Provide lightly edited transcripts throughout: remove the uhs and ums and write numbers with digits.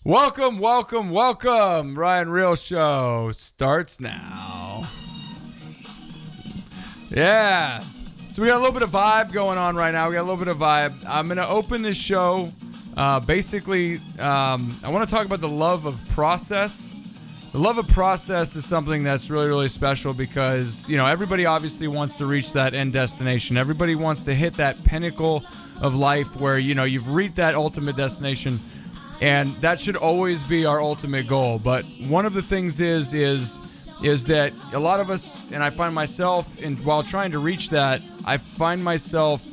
Welcome, welcome, welcome. Ryan Real Show starts now. Yeah. So we got a little bit of vibe going on right now. We got a little bit of vibe. I'm going to open this show. I want to talk about the love of process. The love of process is something that's really, really special because, everybody obviously wants to reach that end destination. Everybody wants to hit that pinnacle of life where, you've reached that ultimate destination. And that should always be our ultimate goal. But one of the things is that a lot of us, and I find myself, while trying to reach that, I find myself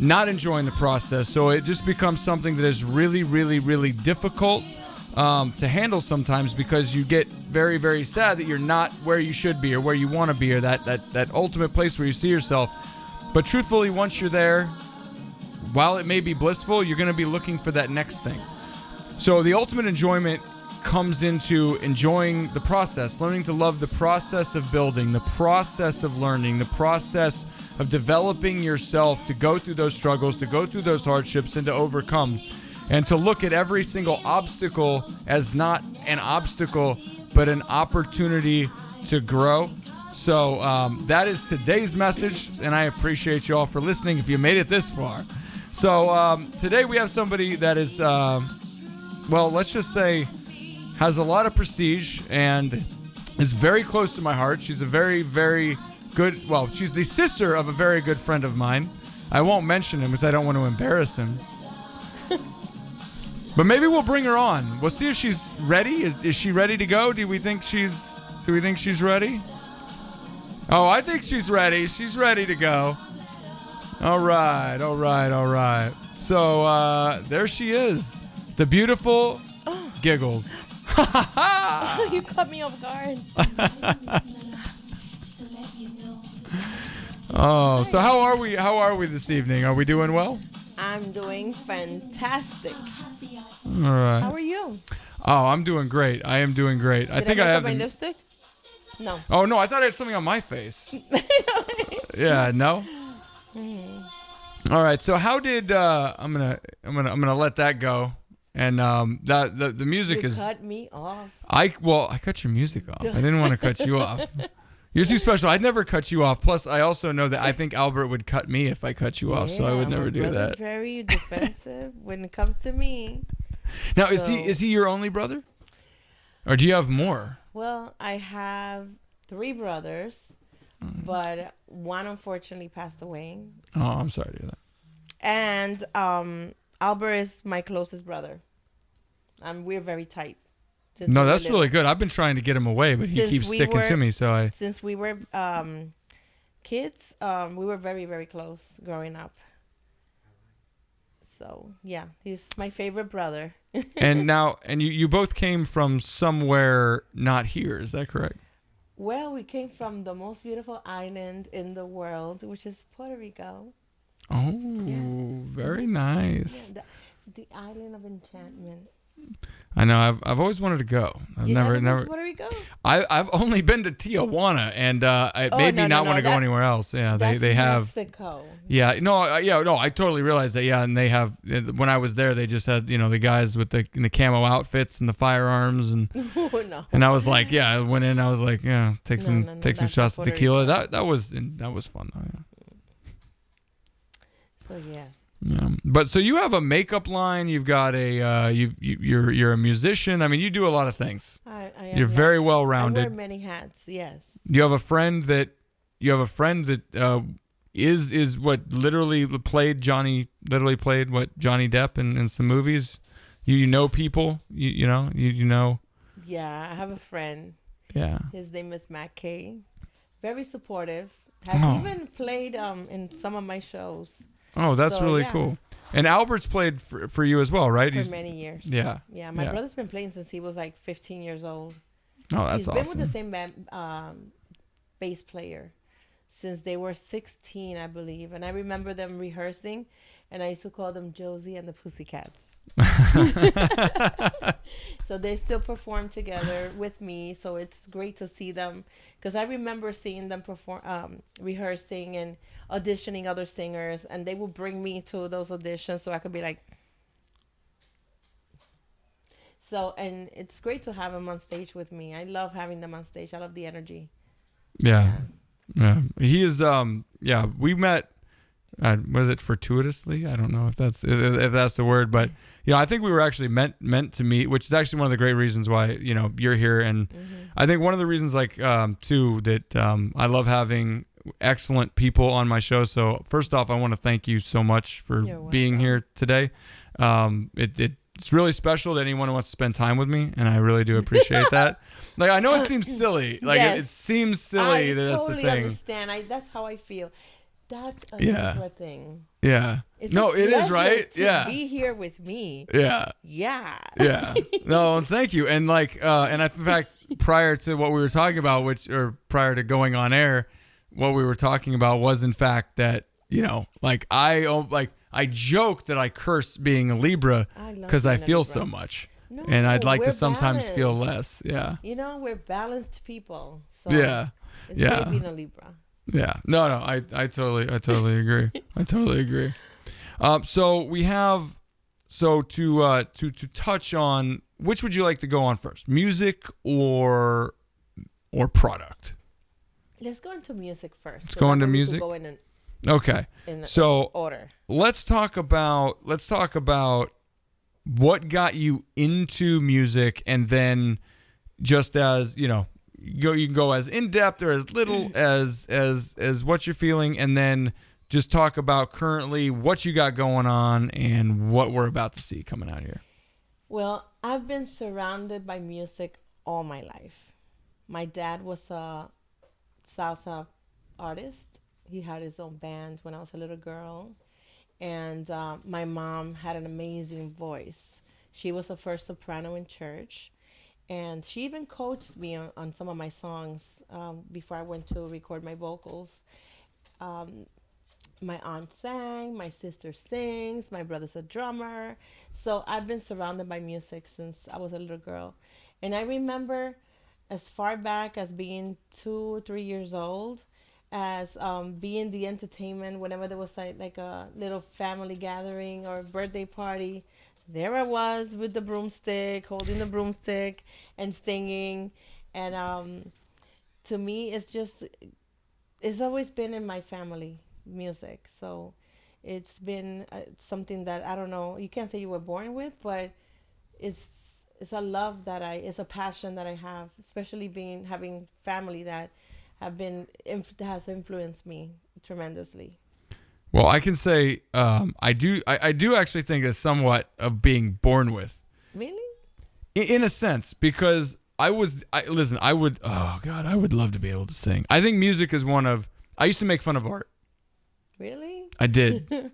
not enjoying the process. So it just becomes something that is really, really, really difficult to handle sometimes because you get very, very sad that you're not where you should be or where you want to be or that ultimate place where you see yourself. But truthfully, once you're there, while it may be blissful, you're going to be looking for that next thing. So the ultimate enjoyment comes into enjoying the process, learning to love the process of building, the process of learning, the process of developing yourself to go through those struggles, to go through those hardships, and to overcome. And to look at every single obstacle as not an obstacle, but an opportunity to grow. So that is today's message, and I appreciate you all for listening if you made it this far. So today we have somebody that is... let's just say, has a lot of prestige and is very close to my heart. She's a very, very good, she's the sister of a very good friend of mine. I won't mention him because I don't want to embarrass him. But maybe we'll bring her on. We'll see if she's ready. Is she ready to go? Do we think she's ready? Oh, I think she's ready. She's ready to go. All right. So there she is. The beautiful Giggles. You caught me off guard. So how are we? How are we this evening? Are we doing well? I'm doing fantastic. All right. How are you? Oh, I'm doing great. I am doing great. I think I have my lipstick. No. Oh no, I thought I had something on my face. Yeah, no. All right. So how did I'm gonna let that go. And the music you is. cut me off. I cut your music off. I didn't want to cut you off. You're too special. I'd never cut you off. Plus, I also know that I think Albert would cut me if I cut you off. So I would never do that. Very defensive when it comes to me. Now, is he your only brother, or do you have more? Well, I have 3 brothers, but one unfortunately passed away. Oh, I'm sorry to hear that. And Albert is my closest brother. We're very tight. No, that's really good. I've been trying to get him away, but he keeps sticking to me. Since we were kids, we were very, very close growing up. So yeah, he's my favorite brother. And you both came from somewhere not here. Is that correct? Well, we came from the most beautiful island in the world, which is Puerto Rico. Oh, yes. Very nice. Yeah, the island of enchantment. I know. I've always wanted to go. I've never been to Puerto Rico? I've only been to Tijuana, and it made me not want to go anywhere else. Yeah, they have Mexico. Yeah, no, I totally realized that. Yeah, and they have. When I was there, they just had the guys with the camo outfits and the firearms, and no. And I was like, I went in. I was like, take some shots of tequila. That was fun. Yeah. So yeah. Yeah, but so you have a makeup line. You've got you're a musician. I mean, you do a lot of things. I am. You're very well rounded. I wear many hats. Yes. You have a friend that is what literally played Johnny Depp in some movies. You know people. You know. Yeah, I have a friend. Yeah. His name is Matt Kay. Very supportive. Has even played in some of my shows. Oh, that's really cool. And Albert's played for you as well, right? For many years. Yeah. Yeah, my brother's been playing since he was like 15 years old. Oh, that's awesome. He's been with the same band, bass player since they were 16, I believe. And I remember them rehearsing, and I used to call them Josie and the Pussycats. So they still perform together with me. So it's great to see them, because I remember seeing them perform, rehearsing and auditioning other singers, and they would bring me to those auditions so I could be like. So, and it's great to have them on stage with me. I love having them on stage. I love the energy. Yeah. Yeah. He is, yeah, we met, was it fortuitously? I don't know if that's the word, but I think we were actually meant to meet, which is actually one of the great reasons why, you're here. And I think one of the reasons too, that, I love having excellent people on my show. So first off, I want to thank you so much for being here today. It's really special that anyone wants to spend time with me, and I really do appreciate that. Like, I know it seems silly. Like, yes. it seems silly that that's the thing. I understand. That's how I feel. That's another thing. Yeah. It's no, it is, right? To be here with me. Yeah. Yeah. Yeah. No, thank you. And in fact, prior to what we were talking about, prior to going on air, what we were talking about was in fact that, I joke that I curse being a Libra because I feel so much. No, and I'd like to sometimes feel less. Yeah. We're balanced people. So it's great being a Libra. Yeah. No, I totally agree. I totally agree. So we have, to touch on, which would you like to go on first? Music or product? Let's go into music first. Let's go into music. Okay. So order. Let's talk about what got you into music, and then just as, you can go as in depth or as little as what you're feeling, and then just talk about currently what you got going on and what we're about to see coming out here. Well, I've been surrounded by music all my life. My dad was a salsa artist. He had his own band when I was a little girl. And my mom had an amazing voice. She was the first soprano in church. And she even coached me on some of my songs before I went to record my vocals. My aunt sang, my sister sings, my brother's a drummer. So I've been surrounded by music since I was a little girl. And I remember as far back as being 2 or 3 years old, as being the entertainment whenever there was like a little family gathering or birthday party. There I was with the broomstick, holding the broomstick and singing. And to me, it's always been in my family, music. So it's been something that, I don't know, you can't say you were born with, but it's a love it's a passion that I have, especially having family that has influenced me tremendously. Well, I can say I do actually think it's somewhat of being born with. Really? In a sense, because I would love to be able to sing. I think music is I used to make fun of art. Really? I did.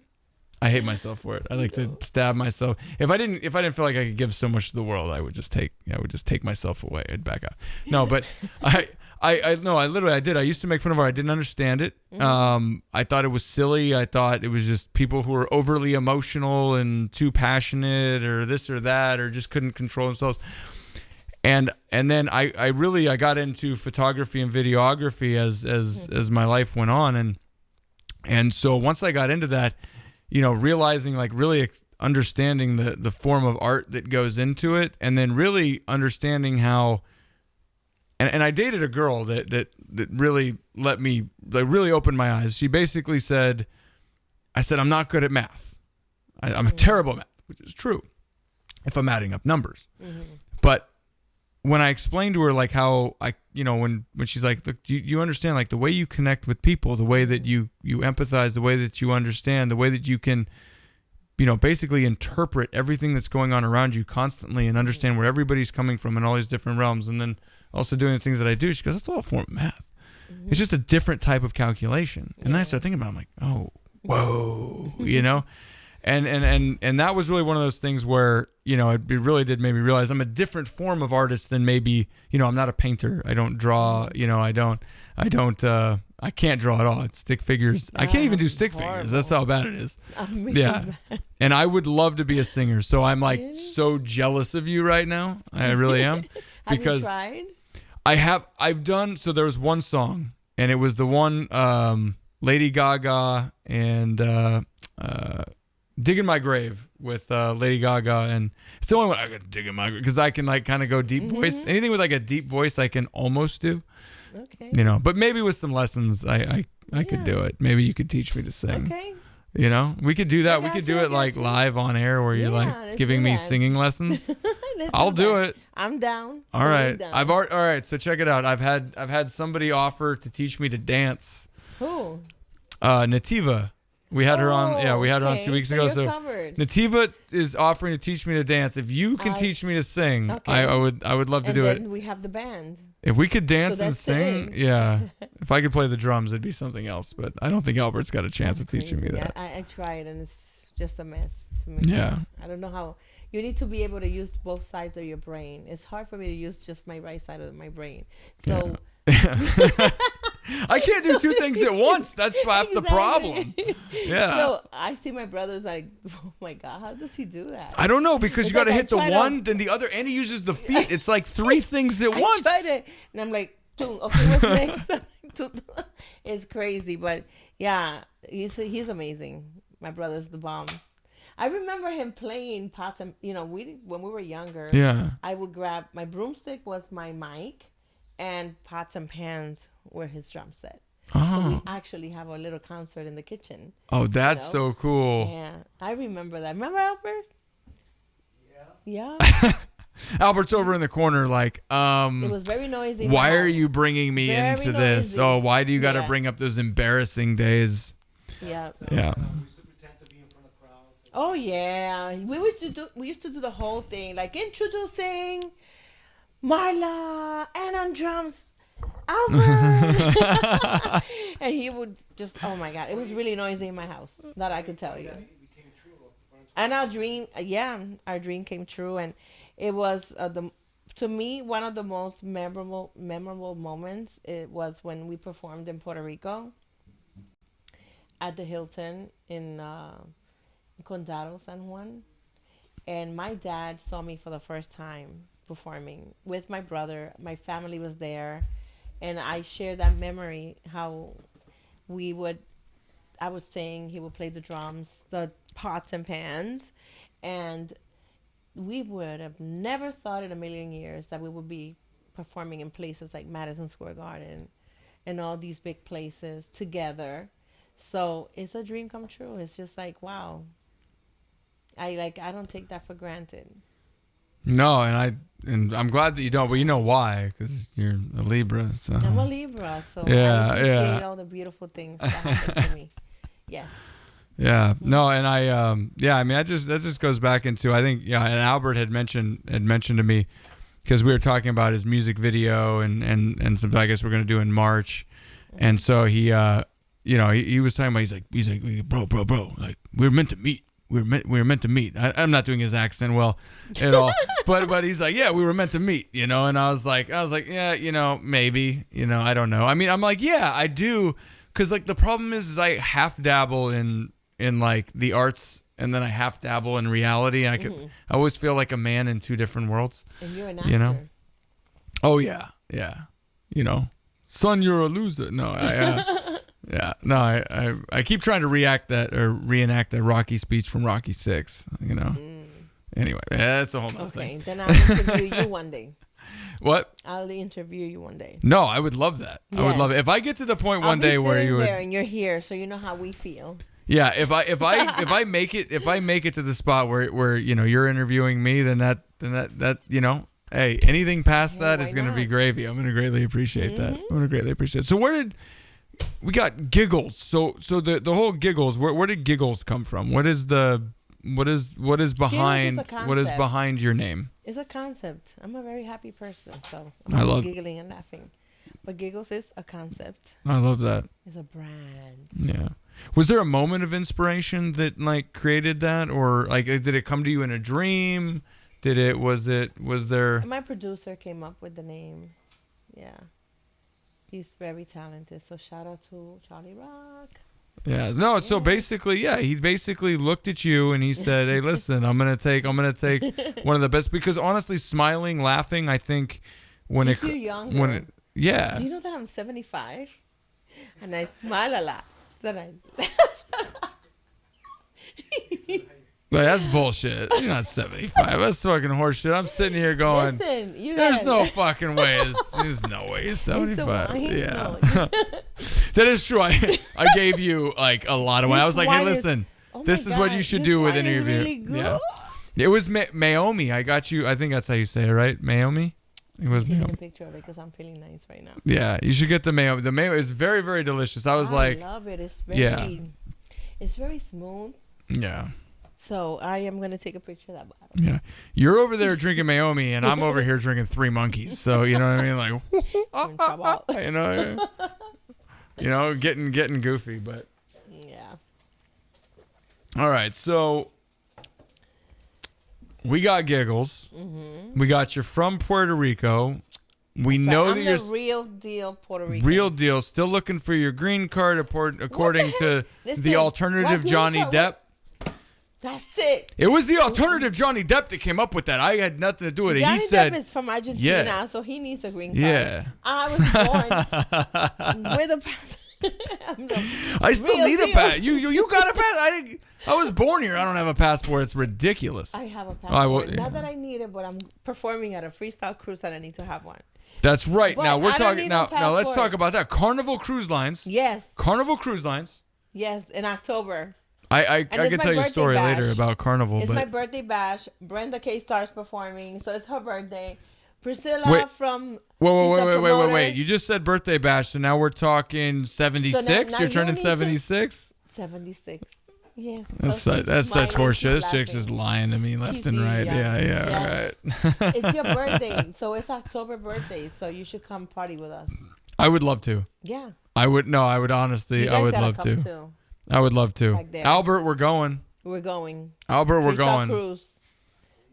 I hate myself for it. I like to stab myself. If I didn't feel like I could give so much to the world, I would just take myself away. I'd back out. No, but I did. I used to make fun of art. I didn't understand it. I thought it was silly. I thought it was just people who were overly emotional and too passionate or this or that, or just couldn't control themselves. And then I got into photography and videography as my life went on, and so once I got into that, realizing, like, really understanding the form of art that goes into it, and then really understanding how, and I dated a girl that really let me, like, really opened my eyes. She basically said, I'm not good at math. I'm terrible at math, which is true if I'm adding up numbers. Mm-hmm. But when I explained to her, like, how when she's like, look, you understand, like, the way you connect with people, the way that you empathize, the way that you understand, the way that you can, basically interpret everything that's going on around you constantly and understand where everybody's coming from in all these different realms, and then also doing the things that I do. She goes, that's all a form of math. Mm-hmm. It's just a different type of calculation. And then I started thinking about it. I'm like, oh, whoa, And that was really one of those things where, it really did make me realize I'm a different form of artist than maybe, I'm not a painter. I don't draw, I can't draw at all. It's stick figures. I can't even do stick figures. That's how bad it is. Yeah. And I would love to be a singer. So I'm like so jealous of you right now. I really am. Because have you tried? I've done, so there was one song, and it was the one, Lady Gaga and, Digging My Grave with Lady Gaga, and it's the only one I can dig in my grave because I can like kind of go deep voice. Anything with like a deep voice, I can almost do. Okay. You know, but maybe with some lessons, I could do it. Maybe you could teach me to sing. Okay. You know, we could do that. We could do I it like got you. live on air where you're Yeah, like let's giving do me that. singing lessons. Let's I'll do that. it. I'm down. All Totally right. down. All right. So check it out. I've had somebody offer to teach me to dance. Who? Nativa. We had her on. Yeah, we had her on okay. 2 weeks So ago. you're So covered. Nativa is offering to teach me to dance. If you can teach me to sing, Okay. I would love to And do then it. we have the band. If we could dance So and that's sing, sing. yeah. If I could play the drums, it'd be something else. But I don't think Albert's got a chance of teaching me Crazy. that. I tried and it's just a mess to me. Yeah. I don't know how. You need to be able to use both sides of your brain. It's hard for me to use just my right side of my brain. So I can't do two things at once. That's half the problem. Yeah. So I see my brother's like, oh my God, how does he do that? I don't know because you It's got to like I hit the try to- one, then the other, and he uses the feet. It's like three things at I once. tried it, and I'm like, "Tung, okay, what's next?" It's crazy, but yeah, he's amazing. My brother's the bomb. I remember him playing pots and when we were younger. Yeah. I would grab my broomstick was my mic, and pots and pans were his drum set. So we actually have a little concert in the kitchen. Oh, that's so cool. Yeah, I remember that. Remember Albert? Yeah. Albert's over in the corner like, It was very noisy. in my why are house. you bringing me Very into this? noisy. Oh, why do you got to Yeah. bring up those embarrassing days? Yeah. Yeah. Oh yeah, we used to do the whole thing, like introducing Marla and on drums, Albert, and he would just, oh my God, it was really noisy in my house. That I could tell you. And our dream came true, and it was to me one of the most memorable moments. It was when we performed in Puerto Rico at the Hilton in Condado, San Juan, and my dad saw me for the first time performing with my brother. My family was there, and I shared that memory how I would sing, he would play the drums, the pots and pans, and we would have never thought in a million years that we would be performing in places like Madison Square Garden and all these big places together. So it's a dream come true. It's just like, wow. I don't take that for granted. No, and I'm glad that you don't, but you know why? Because you're a Libra. So. I'm a Libra, so Yeah, I appreciate yeah. all the beautiful things that happen to me. Yes. Yeah, no, and I mean, that just goes back into, I think, yeah, and Albert had mentioned to me, because we were talking about his music video and some, I guess we're gonna do in March, and so he he was talking about, he's like bro, like we're meant to meet. We were meant to meet. I'm not doing his accent well at all, but he's like, yeah, we were meant to meet, and I was like, yeah, maybe, I don't know. I mean, I'm like, yeah, I do, because like the problem is I half dabble in like the arts, and then I half dabble in reality. And I always feel like a man in two different worlds. And you're an actor. Oh yeah, son, you're a loser. No, yeah, no, I keep trying to reenact that Rocky speech from Rocky 6, Anyway, that's a whole nother Okay, thing. then I'll interview you one day. What? I'll interview you one day. No, I would love that. I would love it. If I get to the point one day where you would, there and you're here, so you know how we feel. yeah, if I make it to the spot where you're interviewing me, then that hey, anything past that is why going to be not? gravy. I'm going to greatly appreciate that. I'm going to greatly appreciate it. So where did we got Giggles? So the whole Giggles, where did Giggles come from? What is behind a concept. what is behind your name? It's a concept. I'm a very happy person, so I I'm love- giggling and laughing. But Giggles is a concept. I love that. It's a brand. Yeah. Was there a moment of inspiration that like created that, or like did it come to you in a dream? Was there? My producer came up with the name. Yeah. He's very talented. So shout out to Charlie Rock. Yeah. No. So basically, yeah, he basically looked at you and he said, "Hey, listen, I'm gonna take one of the best, because honestly, smiling, laughing, I think Keeps you younger. yeah." Do you know that I'm 75? And I smile a lot. So But that's bullshit. You're not 75. That's fucking horseshit. I'm sitting here going, Listen, you there's guys- no fucking way. There's no way he's 75. wine? Yeah. No. That is true. I gave you like a lot of wine. I was like, hey, wine is- listen, Oh this my is what God, you should this do with wine any is of your. really good. Yeah. It was Maomi. I got you. I think that's how you say it, right? Maomi? It was Taking a Maomi. picture of it because I'm feeling nice right now. Yeah, you should get the Maomi. The Maomi is very, very delicious. I was like, love it. It's very, Yeah. it's very smooth. yeah. So I am gonna take a picture of that bottle. Yeah. You're over there drinking Maomi, and I'm over here drinking Three Monkeys. So, you know what I mean? Like, I'm in trouble. you know, getting goofy. But, Yeah. all right. So, we got Giggles. We got you from Puerto Rico. We So know I'm that the you're real deal Puerto Rican. real deal. Still looking for your green card, according to Listen, the alternative what green Johnny card? Depp. That's it. It was the alternative Johnny Depp that came up with that. I had nothing to do with it. Johnny He said, Depp is from Argentina, Yeah. so he needs a green card. yeah. I was born with a pass. I still Real need a deal. pass. You got a pass? I was born here. I don't have a passport. It's ridiculous. I have a passport. I will- Not that I need it, but I'm performing at a freestyle cruise and I need to have one. That's right. But Now we're I don't talking. need Now no let's passport. talk about that. Carnival Cruise Lines. Yes. Carnival Cruise Lines. Yes, in October. I it's could my tell you a birthday story bash. later about Carnival, It's but my birthday bash. Brenda K. Star's performing, so it's her birthday. Priscilla Wait. from... Wait, she's a promoter. wait. You just said birthday bash, so now we're talking 76? now You're you turning need to- 76? 76. Yes. That's so such, that's such smiling, horseshit. This chick's laughing. just lying to me left Keeps and you right. young. Yeah, Yes. all right. It's your birthday, so it's October birthday, so you should come party with us. I would love to. Yeah. I would honestly, You I guys would gotta love come to. too. I would love to. Back there. Albert, we're going. We're going. Albert, we're Freestyle going. Cruise.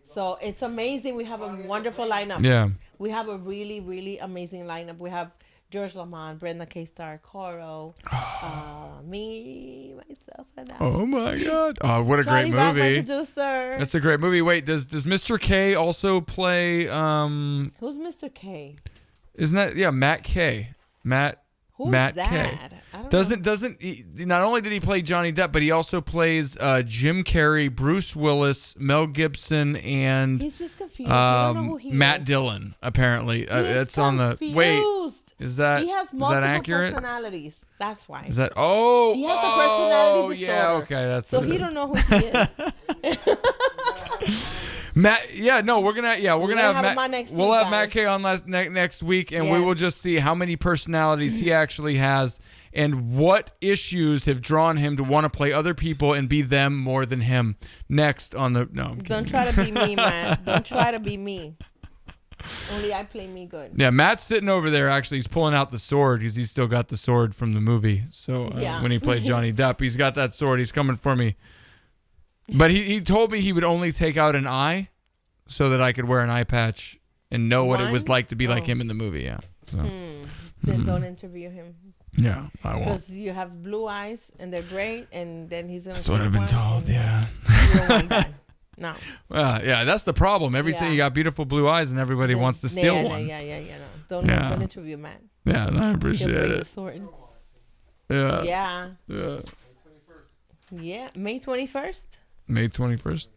So it's amazing. We have a wonderful lineup. Yeah. We have a really, really amazing lineup. We have George Lamont, Brenda K. Star, Coro, me, myself, and I. Oh my God. Oh, what a Charlie great Rock, my movie. producer. That's a great movie. Wait, does Mr. K also play Who's Mr. K? isn't that Matt K. Who's Matt that? K. I don't Doesn't he, not only did he play Johnny Depp, but he also plays Jim Carrey, Bruce Willis, Mel Gibson, and He's just confused. You don't know who he Matt is. Dillon. Apparently, He's it's on the wait. confused. Is that He has is that multiple accurate? personalities. That's why. Is that oh? He has a personality yeah, disorder. okay, that's So what it he is. don't know who he is. Matt, we're gonna have have Matt. him on next we'll week, have Matt guys. K on next week, and we will Yes. just see how many personalities he actually has, and what issues have drawn him to want to play other people and be them more than him. Next on the no, I'm kidding. Don't try to be me, man. Don't try to be me. Only I play me good. Yeah, Matt's sitting over there. Actually, he's pulling out the sword because he's still got the sword from the movie. So Yeah. when he played Johnny Depp, he's got that sword. He's coming for me. But he told me he would only take out an eye so that I could wear an eye patch and know what it was One? like to be like Oh. him in the movie. Yeah. So Then don't interview him. yeah, I won't. Because you have blue eyes and they're great, and then he's gonna. That's what take I've been one told. and Yeah. You don't want that. No. Yeah, that's the problem. Every time Yeah. you got beautiful blue eyes and everybody Then- wants to steal yeah, one. Yeah. No. Yeah. Don't interview Matt. Yeah, and I He'll appreciate bring the it. sword. Yeah. Yeah. Yeah. Yeah. May 21st. May 21st.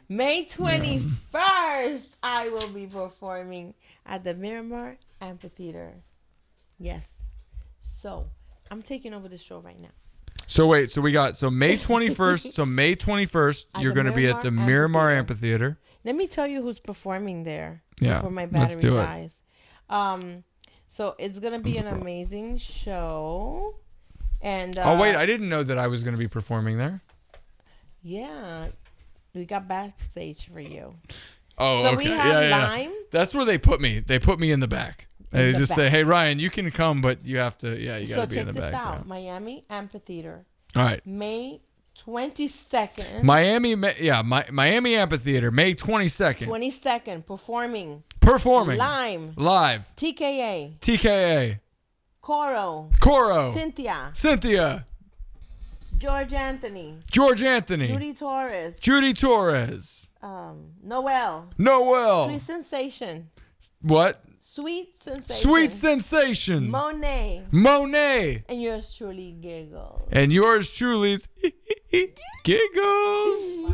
May 21st, I will be performing at the Miramar Amphitheater. Yes. So, I'm taking over the show right now. So wait, so we got May 21st. So May 21st, At you're the going to be at the Miramar Miramar Amphitheater. Amphitheater. Let me tell you who's performing there. Yeah, Before my let's battery do it. dies. So, it's going to be an amazing show. And Oh wait, I didn't know that I was going to be performing there. yeah, we got backstage for you. Oh, So okay. we have yeah. Lime. That's where they put me. They put me in the back. They the just say, back. "Hey Ryan, you can come, but you have to. Yeah, you got So to be in check the this back." out. Miami Amphitheater. Yeah. All right. May 22nd. Miami Amphitheater, May 22nd. 22nd, performing Performing Lime, live. TKA, TKA, Coro, Coro, Cynthia, George Anthony, Judy Torres, Judy Torres, Noel, Noel, Sweet Sensation, What? Sweet Sensation. Sweet Sensation. Monet. And yours truly, Giggles. And yours truly's Giggles.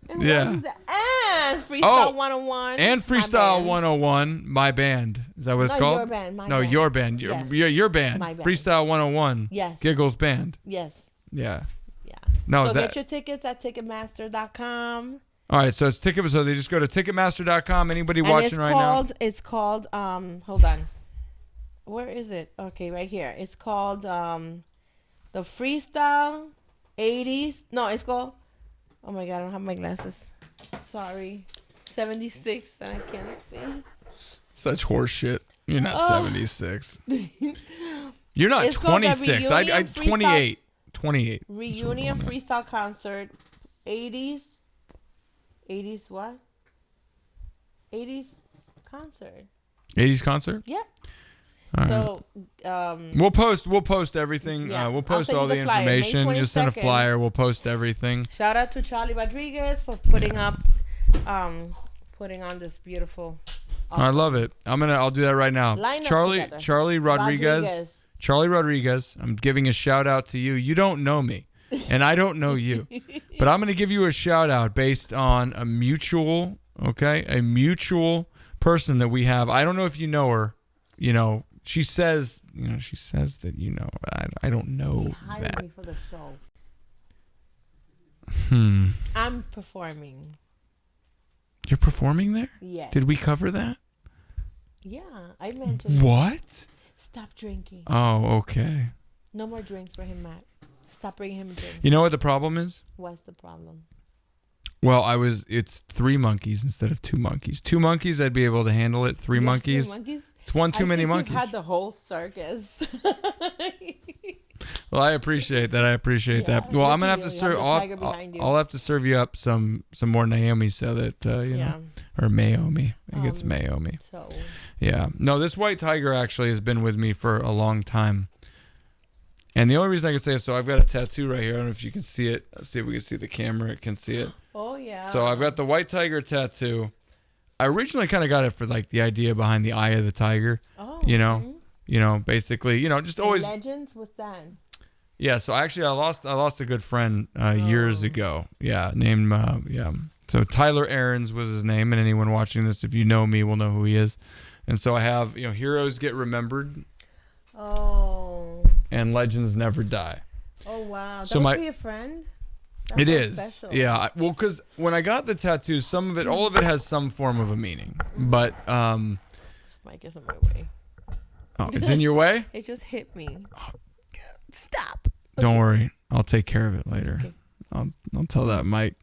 And Yeah. what is that? And Freestyle 101. And Freestyle 101, my band. Is that what it's called? Your band. My no, band. your band. Yes. Your band. My band. Freestyle 101. Yes. Giggles band. Yes. Yeah. Yeah. No, so that. get your tickets at Ticketmaster.com. All right, so it's ticket. So they just go to Ticketmaster.com. Anybody And watching right now? It's called. Hold on. Where is it? Okay, right here. It's called the Freestyle 80s. No, it's called. Oh my God, I don't have my glasses. Sorry. 76, and I can't see. Such horse shit. You're not 76. You're not It's called the 26. Reunion I Freestyle- 28. 28. Reunion Freestyle Concert 80s. 80s what? 80s concert. 80s concert? Yep. All So We'll post everything. Yeah, We'll I'll post send all you the the flyer. May information. You'll send a 22nd. flyer. We'll post everything. shout out to Charlie Rodriguez for putting up putting on this beautiful I love it. I'll do that right now. Line up together. Charlie Rodriguez. Charlie Rodriguez. I'm giving a shout out to you. You don't know me, and I don't know you, but I'm going to give you a shout out based on a mutual person that we have. I don't know if you know her. You know, she says that you know. I don't know Hire that. me for the show. Hmm. I'm performing. You're performing there? Yes. Did we cover that? Yeah, I mentioned. What? Stop drinking. Oh, okay. No more drinks for him, Matt. Stop bringing him drinks. You know what the problem is? What's the problem? Well, it's 3 monkeys instead of 2 monkeys. 2 monkeys, I'd be able to handle it. 3 monkeys, it's one too many monkeys. You've had the whole circus. Well, I appreciate that. That. Well, I'm gonna have to serve. I'll have to serve you up some more Naomi so that you know, or Mayomi. I think it's Mayomi. So. Yeah. No, this white tiger actually has been with me for a long time. And the only reason I can say it, so I've got a tattoo right here. I don't know if you can see it. Let's see if we can see the camera. It can see it. Oh, yeah. So I've got the white tiger tattoo. I originally kind of got it for like the idea behind the eye of the tiger. Oh. You know, basically, just always. Legends? What's that? Yeah. So actually, I lost a good friend years ago. Yeah. Named So Tyler Aarons was his name, and anyone watching this, if you know me, will know who he is. And so I have, heroes get remembered. Oh. And legends never die. Oh, wow. So that was for your friend? That's it so is. special. Yeah. Well, because when I got the tattoos, all of it has some form of a meaning. But, This mic is in my way. oh, it's in your way? It just hit me. Stop. Don't worry. I'll take care of it later. Okay. I'll tell that Mike.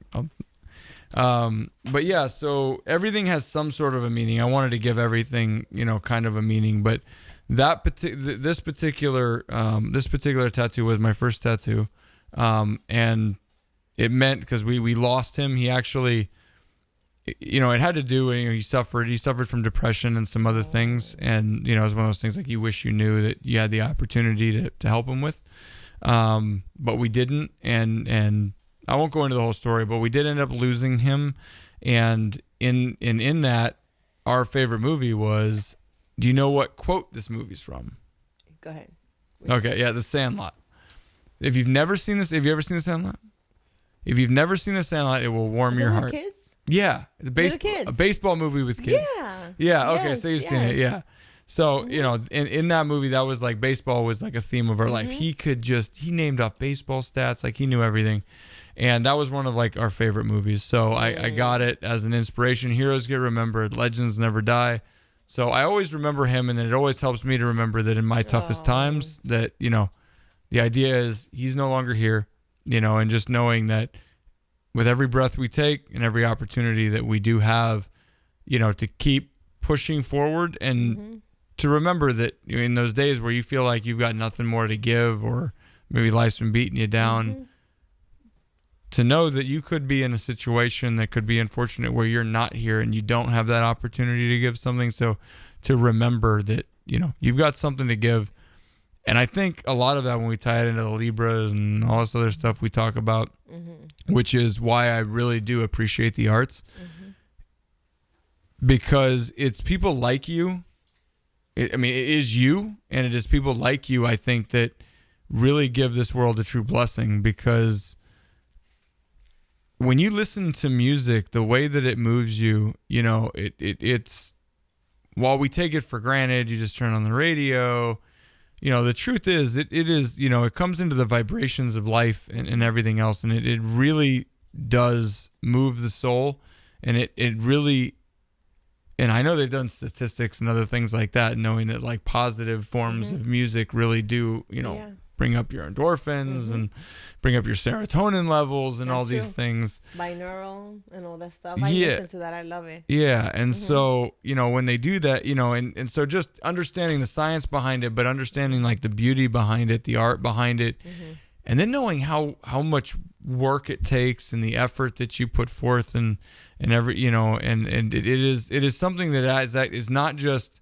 But yeah, so everything has some sort of a meaning. I wanted to give everything, kind of a meaning, but this particular tattoo was my first tattoo. And it meant, because we lost him. He actually, it had to do, he suffered from depression and some other things. And, it was one of those things like you wish you knew that you had the opportunity to help him with. But we didn't. And I won't go into the whole story, but we did end up losing him. And in that, our favorite movie was, do you know what quote this movie's from? Go ahead. Okay. Yeah. The Sandlot. If you've never seen this, have you ever seen The Sandlot? If you've never seen The Sandlot, it will warm your heart. Kids? Yeah. It's a baseball movie with kids. Yeah. Yeah. Okay. So you've seen it. Yeah. So, in that movie, that was like baseball was like a theme of our life. He named off baseball stats. Like he knew everything. And that was one of like our favorite movies. So I got it as an inspiration. Heroes get remembered. Legends never die. So I always remember him. And then it always helps me to remember that in my toughest times that, the idea is he's no longer here, and just knowing that with every breath we take and every opportunity that we do have, to keep pushing forward and to remember that in those days where you feel like you've got nothing more to give or maybe life's been beating you down, to know that you could be in a situation that could be unfortunate where you're not here and you don't have that opportunity to give something. So to remember that, you've got something to give. And I think a lot of that when we tie it into the Libras and all this other stuff we talk about, which is why I really do appreciate the arts. because it's people like you. I mean, it is you, and it is people like you, I think, that really give this world a true blessing, because when you listen to music, the way that it moves you, you know, it's, while we take it for granted, you just turn on the radio, you know, the truth is it is, you know, it comes into the vibrations of life and everything else. And it really does move the soul, and it really, and I know they've done statistics and other things like that, knowing that like positive forms of music really do, you know, bring up your endorphins and bring up your serotonin levels and all these things. Binaural and all that stuff. I listen to that. I love it. Yeah. And so, you know, when they do that, you know, and so just understanding the science behind it, but understanding like the beauty behind it, the art behind it, and then knowing how much work it takes and the effort that you put forth and every, you know, and it is something that is not just,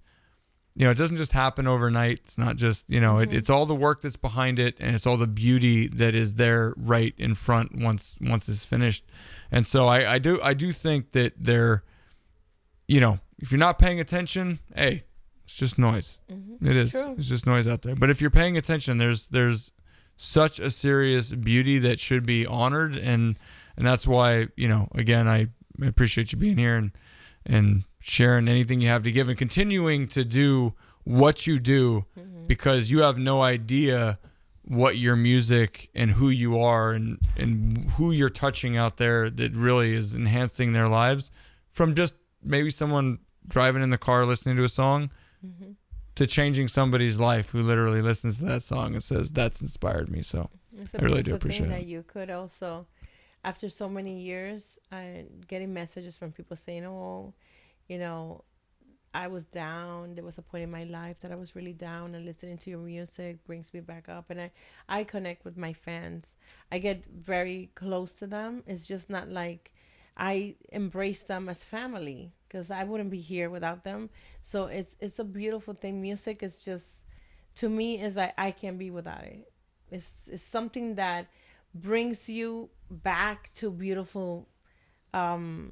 you know, it doesn't just happen overnight. It's not just, you know, it's all the work that's behind it, and it's all the beauty that is there right in front once it's finished. And so I do think that they're, you know, if you're not paying attention, hey, it's just noise. It is. True. It's just noise out there. But if you're paying attention, there's such a serious beauty that should be honored, and that's why, you know, again, I appreciate you being here and sharing anything you have to give and continuing to do what you do, because you have no idea what your music and who you are and who you're touching out there that really is enhancing their lives, from just maybe someone driving in the car listening to a song to changing somebody's life who literally listens to that song and says, that's inspired me. So I really do appreciate it. That you could also, after so many years, getting messages from people saying, oh, you know, I was down. There was a point in my life that I was really down, and listening to your music brings me back up. And I connect with my fans. I get very close to them. It's just not like I embrace them as family, because I wouldn't be here without them. So it's a beautiful thing. Music is just, to me, is I can't be without it. It's something that brings you back to beautiful, to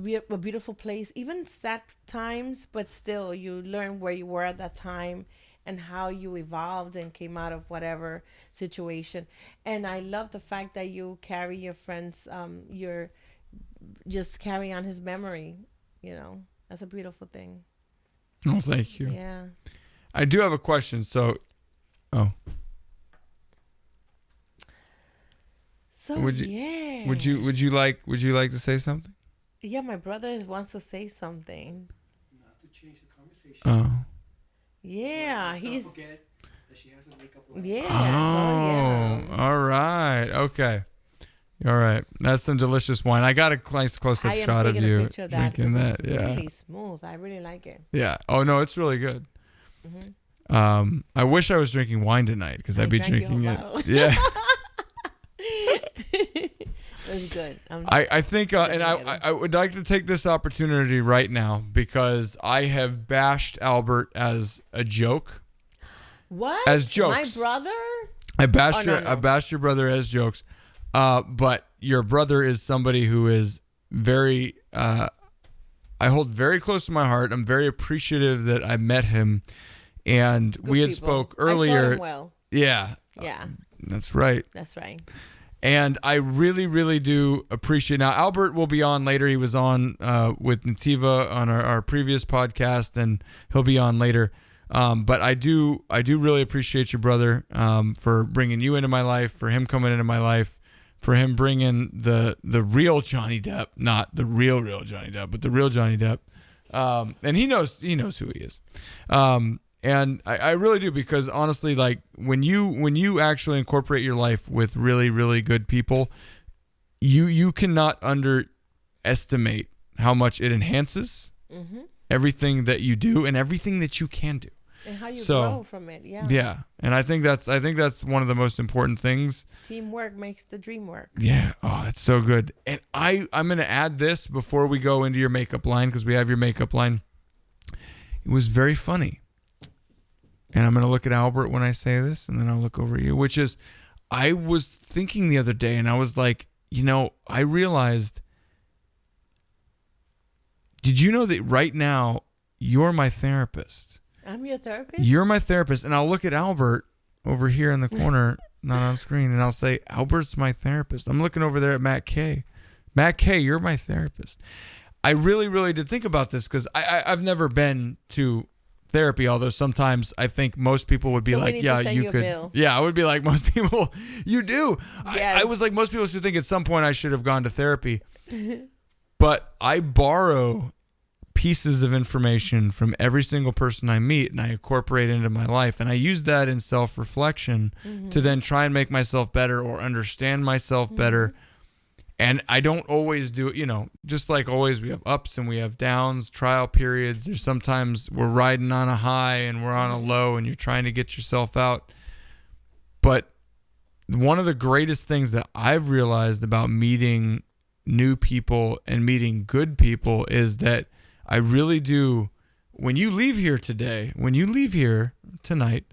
be a beautiful place, even sad times, but still you learn where you were at that time and how you evolved and came out of whatever situation. And I love the fact that you carry your friends, you're just carry on his memory, you know. That's a beautiful thing. Oh, thank you. Yeah. I do have a question. So, would you like to say something? Yeah, my brother wants to say something. Not to change the conversation. Oh. Yeah, he's. Not forget that she has a makeup line. Yeah. Oh, all right. Okay. All right. That's some delicious wine. I got a nice close-up shot of you drinking that. It's really smooth. I really like it. Yeah. Oh no, it's really good. I wish I was drinking wine tonight, because I'd be drinking it. Yeah. It was good. I think, and I would like to take this opportunity right now, because I have bashed Albert as a joke. What? As jokes. My brother? I bashed your brother as jokes. But your brother is somebody who is very, I hold very close to my heart. I'm very appreciative that I met him, and we had spoke earlier. I taught him well. Yeah. Yeah. That's right. That's right. And I really, really do appreciate. Now, Albert will be on later. He was on with Nativa on our previous podcast, and he'll be on later. But I do really appreciate your brother for bringing you into my life, for him coming into my life, for him bringing the real Johnny Depp, not the real Johnny Depp, but the real Johnny Depp. And he knows who he is. And I really do, because honestly, like when you actually incorporate your life with really, really good people, you cannot underestimate how much it enhances everything that you do and everything that you can do. And how you grow from it, yeah. Yeah, and I think that's one of the most important things. Teamwork makes the dream work. Yeah, oh, it's so good. And I'm going to add this before we go into your makeup line, because we have your makeup line. It was very funny. And I'm going to look at Albert when I say this, and then I'll look over at you, which is, I was thinking the other day, and I was like, you know, I realized Did you know that right now you're my therapist? I'm your therapist? You're my therapist. And I'll look at Albert over here in the corner, not on screen, and I'll say, Albert's my therapist. I'm looking over there at Matt K. Matt K, you're my therapist. I really, really did think about this because I've never been to therapy, although sometimes I think most people would be like, yeah, you could. Yeah, I would be like, most people, you do. Yes. I was like, most people should think at some point I should have gone to therapy. But I borrow pieces of information from every single person I meet and I incorporate into my life. And I use that in self-reflection to then try and make myself better or understand myself better. And I don't always do it, just like always, we have ups and we have downs, trial periods. There's sometimes we're riding on a high and we're on a low and you're trying to get yourself out. But one of the greatest things that I've realized about meeting new people and meeting good people is that I really do. When you leave here today, when you leave here tonight,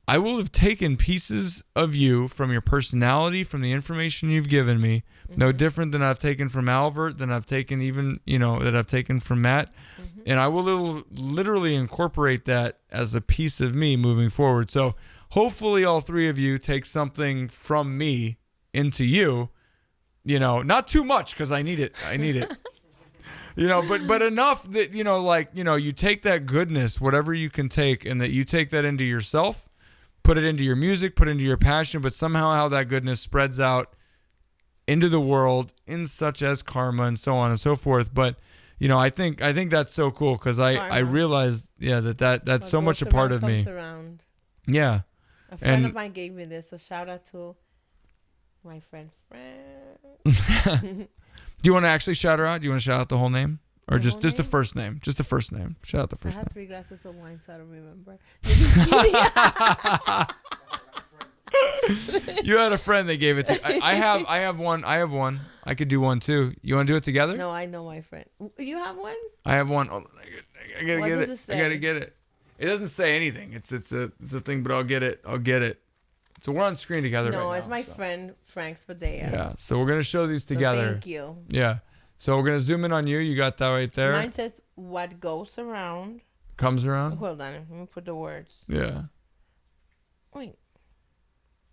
I will have taken pieces of you from your personality, from the information you've given me, no different than I've taken from Albert, than I've taken even, that I've taken from Matt. And I will literally incorporate that as a piece of me moving forward. So hopefully all three of you take something from me into you, not too much because I need it. But enough that, you take that goodness, whatever you can take, and that you take that into yourself, put it into your music, put it into your passion, but somehow how that goodness spreads out into the world in such as karma and so on and so forth. But, I think that's so cool because I realized, that's so much a part of me. Around. Yeah. A friend of mine gave me this. A shout out to my friend Frank. Do you want to actually shout her out? Do you want to shout out the whole name? Or just the first name? Just the first name. Shout out the first name. I had 3 glasses of wine, so I don't remember. You had a friend that gave it to you. I have one. I could do one too. You want to do it together? No, I know my friend. You have one? I have one. Oh, I gotta What get does it. it say? I gotta get it. It doesn't say anything. It's a thing, but I'll get it. So we're on screen together right now. No, it's my friend Frank's birthday. Yeah. So we're gonna show these together. So thank you. Yeah. So we're gonna zoom in on you. You got that right there. Mine says, "What goes around comes around." Hold on, let me put the words. Yeah. Wait.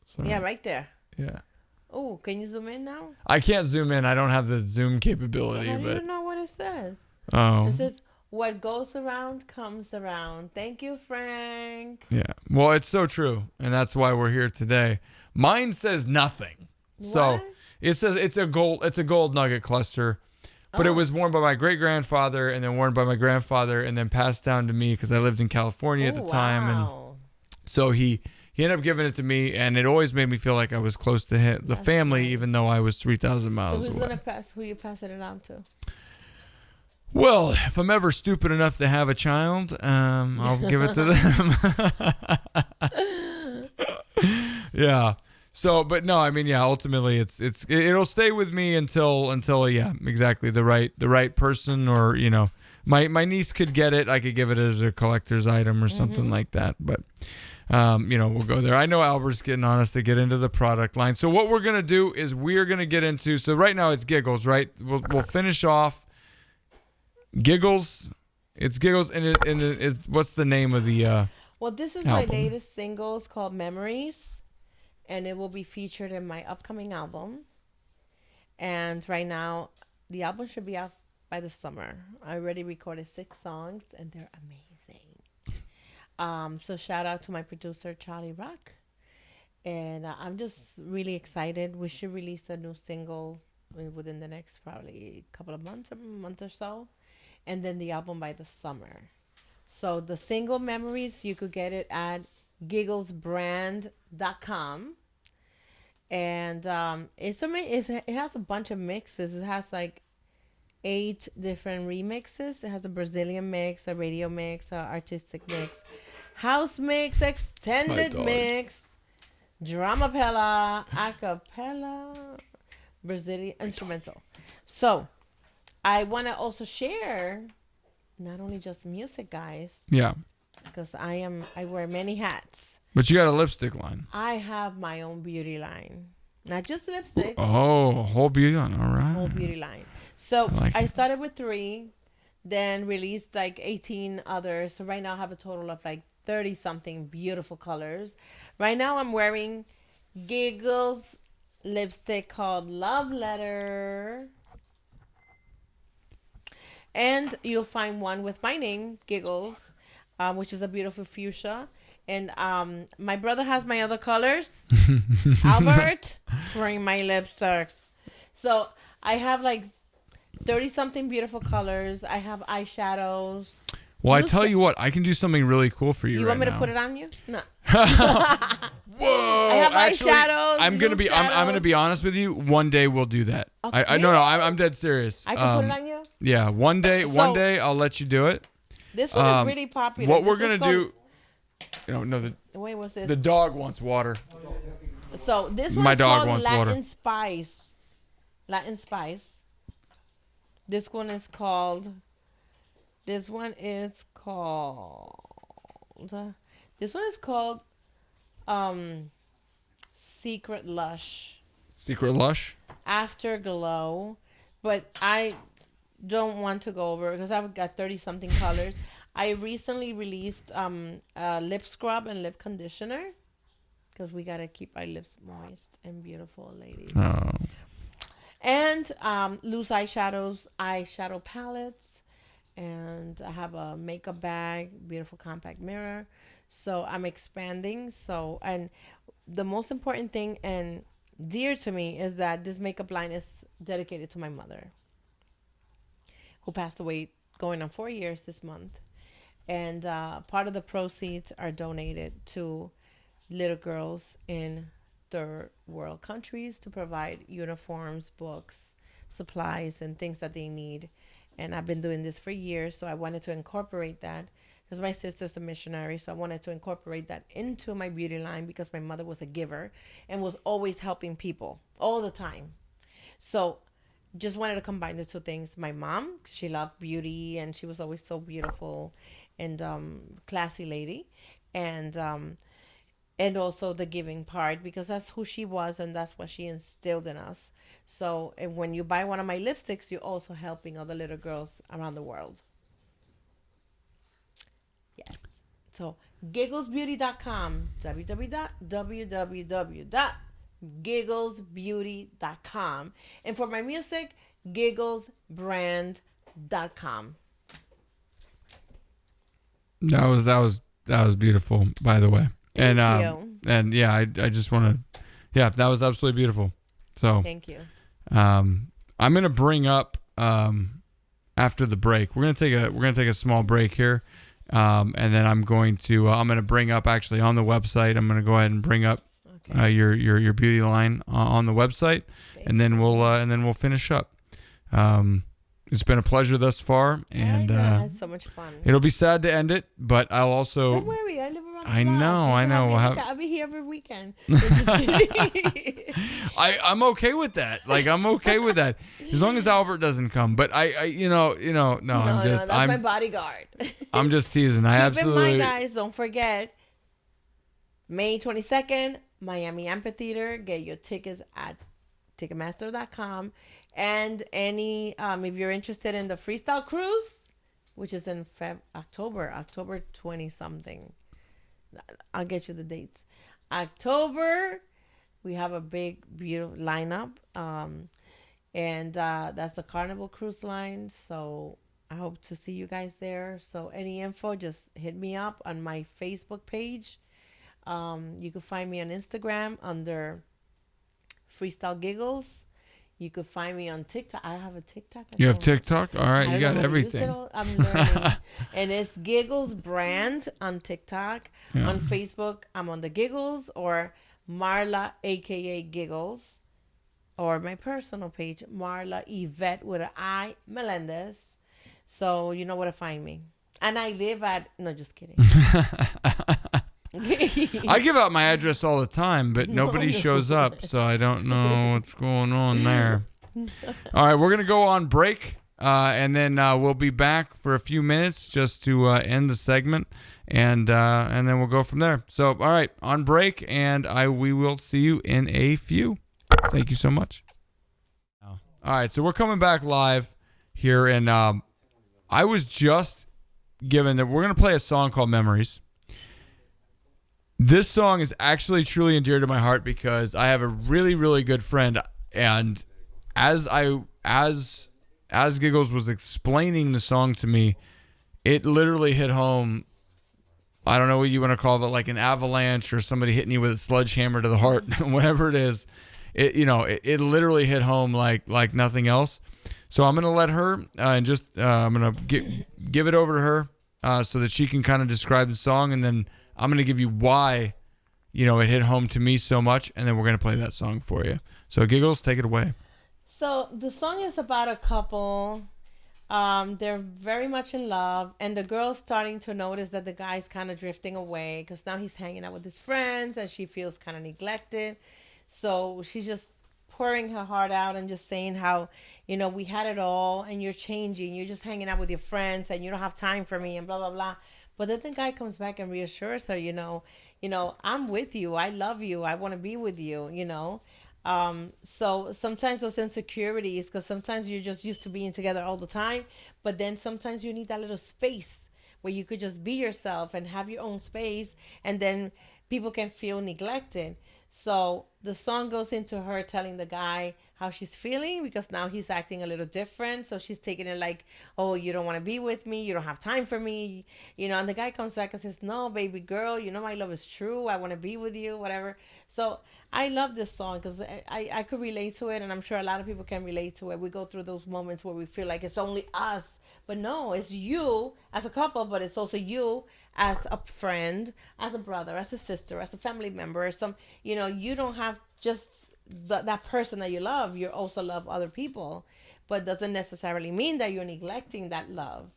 So, yeah, right there. Yeah. Oh, can you zoom in now? I can't zoom in. I don't have the zoom capability. I don't but even know what it says. Oh. It says, "What goes around comes around." Thank you, Frank. Yeah. Well, it's so true, and that's why we're here today. Mine says nothing. So What? it says it's a gold nugget cluster. But it was worn by my great-grandfather and then worn by my grandfather and then passed down to me because I lived in California at the time. Wow. And so he ended up giving it to me, and it always made me feel like I was close to the family, nice. even though I was 3,000 miles So who's away. gonna pass? Who you passing it on to? Well, if I'm ever stupid enough to have a child, I'll give it to them. Yeah. So, but no, I mean, yeah, ultimately it'll stay with me until yeah, exactly the right person, or my niece could get it. I could give it as a collector's item or something like that. But we'll go there. I know Albert's getting on us to get into the product line. So what we're gonna do is we're gonna get into. So right now it's Giggles, right? We'll finish off Giggles. It's Giggles, and what's the name of the? Well, this is album? my latest single. It's called Memories, and it will be featured in my upcoming album. And right now, the album should be out by the summer. I already recorded 6 songs, and they're amazing. So shout out to my producer, Charlie Rock. And I'm just really excited. We should release a new single within the next probably couple of months, a month or so. And then the album by the summer. So the single Memories, you could get it at gigglesbrand.com. And it has a bunch of mixes. It has like 8 different remixes. It has a Brazilian mix, a radio mix, a artistic mix, house mix, extended mix, dramapella, acapella, Brazilian instrumental. So I want to also share not only just music, guys. Yeah. Because I wear many hats. But you got a lipstick line. I have my own beauty line. Not just lipsticks. Oh, whole beauty line. All right. Whole beauty line. So I started with 3. then released like 18 others. So right now I have a total of like 30 something beautiful colors. Right now I'm wearing Giggles lipstick called Love Letter. And you'll find one with my name, Giggles, which is a beautiful fuchsia. And my brother has my other colors. Albert, wearing my lipsticks. So I have like 30 something beautiful colors. I have eyeshadows. Well, I tell you what, I can do something really cool for you. You right want me now. to put it on you? No. Whoa! I have Actually, eyeshadows. I'm gonna be honest with you. One day we'll do that. Okay. I'm dead serious. I can put it on you. Yeah, one day I'll let you do it. This one is really popular. What This we're gonna called- do, Wait, what's this? the dog wants water. So this one My is dog called wants Latin water. Spice. Latin Spice. This one is called. This one is called. This one is called. Secret Lush. Secret Lush. Afterglow, but I don't want to go over because I've got 30 something colors. I recently released a lip scrub and lip conditioner because we gotta keep our lips moist and beautiful, ladies. Oh. And loose eyeshadows, eyeshadow palettes, and I have a makeup bag, beautiful compact mirror. So I'm expanding. So, and the most important thing and dear to me is that this makeup line is dedicated to my mother, who passed away going on 4 years this month. And part of the proceeds are donated to little girls in third world countries to provide uniforms, books, supplies, and things that they need. And I've been doing this for years, so I wanted to incorporate that because my sister's a missionary, so I wanted to incorporate that into my beauty line because my mother was a giver and was always helping people all the time. So just wanted to combine the two things. My mom, she loved beauty and she was always so beautiful and classy lady, and also the giving part because that's who she was and that's what she instilled in us. So and when you buy one of my lipsticks, you're also helping other little girls around the world. Yes. So gigglesbeauty.com, www.gigglesbeauty.com, and for my music, gigglesbrand.com. That was beautiful, by the way. Thank you. And yeah, I just want to, yeah, that was absolutely beautiful. So Thank you. I'm gonna bring up after the break. We're gonna take a small break here, and then I'm gonna bring up actually on the website. I'm gonna go ahead and bring up your beauty line on the website, and then we'll finish up. It's been a pleasure thus far, and I had so much fun. it'll be sad to end it, but I'll also. Don't worry, I live around the I block. know. I'll be here every weekend. Just kidding. I'm okay with that. Like I'm okay with that as long as Albert doesn't come. But I'm that's my bodyguard. I'm just teasing. I Keep absolutely. in mind, guys, don't forget May 22nd, Miami Amphitheater. Get your tickets at Ticketmaster.com. And if you're interested in the freestyle cruise, which is in October 20 something. I'll get you the dates. October, we have a big, beautiful lineup. And that's the Carnival Cruise Line. So I hope to see you guys there. So any info, just hit me up on my Facebook page. You can find me on Instagram under Freestyle Giggles. You could find me on TikTok. I have a TikTok. You have TikTok? All right, you got everything. I'm learning. And it's Giggles Brand on TikTok. Yeah. On Facebook, I'm on the Giggles or Marla, a.k.a. Giggles. Or my personal page, Marla Yvette with an I, Melendez. So you know where to find me. And I live at... No, just kidding. I give out my address all the time, but nobody shows up, so I don't know what's going on there. All right, we're going to go on break, and then we'll be back for a few minutes just to end the segment, and then we'll go from there. So, all right, on break, and we will see you in a few. Thank you so much. All right, so we're coming back live here, and I I was just given that we're going to play a song called Memories. This song is actually truly endeared to my heart because I have a really, really good friend, and as Giggles was explaining the song to me, it literally hit home. I don't know what you want to call it, like an avalanche or somebody hitting you with a sledgehammer to the heart, whatever it is. It literally hit home like nothing else. So I'm gonna let her and just I'm gonna give it over to her so that she can kind of describe the song, and then I'm gonna give you why it hit home to me so much, and then we're gonna play that song for you. So Giggles, take it away. So the song is about a couple. They're very much in love, and the girl's starting to notice that the guy's kind of drifting away because now he's hanging out with his friends, and she feels kind of neglected. So she's just pouring her heart out and just saying how, we had it all, and you're changing. You're just hanging out with your friends, and you don't have time for me, and blah blah blah. But then the guy comes back and reassures her, I'm with you. I love you. I want to be with you. So sometimes those insecurities, because sometimes you're just used to being together all the time, but then sometimes you need that little space where you could just be yourself and have your own space, and then people can feel neglected. So the song goes into her telling the guy how she's feeling because now he's acting a little different. So she's taking it like, oh, you don't want to be with me. You don't have time for me. And the guy comes back and says, no, baby girl, my love is true. I want to be with you, whatever. So I love this song because I could relate to it, and I'm sure a lot of people can relate to it. We go through those moments where we feel like it's only us, but no, it's you as a couple, but it's also you as a friend, as a brother, as a sister, as a family member. You don't have just that person that you love. You also love other people, but doesn't necessarily mean that you're neglecting that love.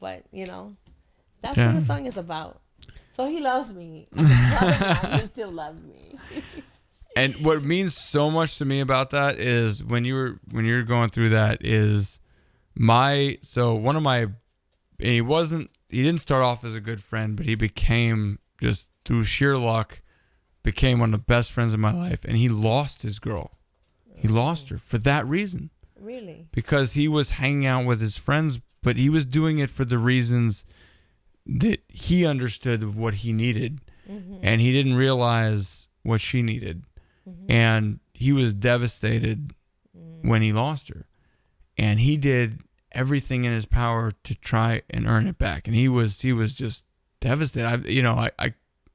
But that's what the song is about. So he loves me. He still loves me. And what means so much to me about that is when you're going through that is one of my, and he didn't start off as a good friend, but he became, just through sheer luck, became one of the best friends of my life. And he lost his girl. He lost her for that reason. Really? Because he was hanging out with his friends, but he was doing it for the reasons that he understood of what he needed. Mm-hmm. And he didn't realize what she needed. Mm-hmm. And he was devastated when he lost her. And he did everything in his power to try and earn it back. And he was just devastated.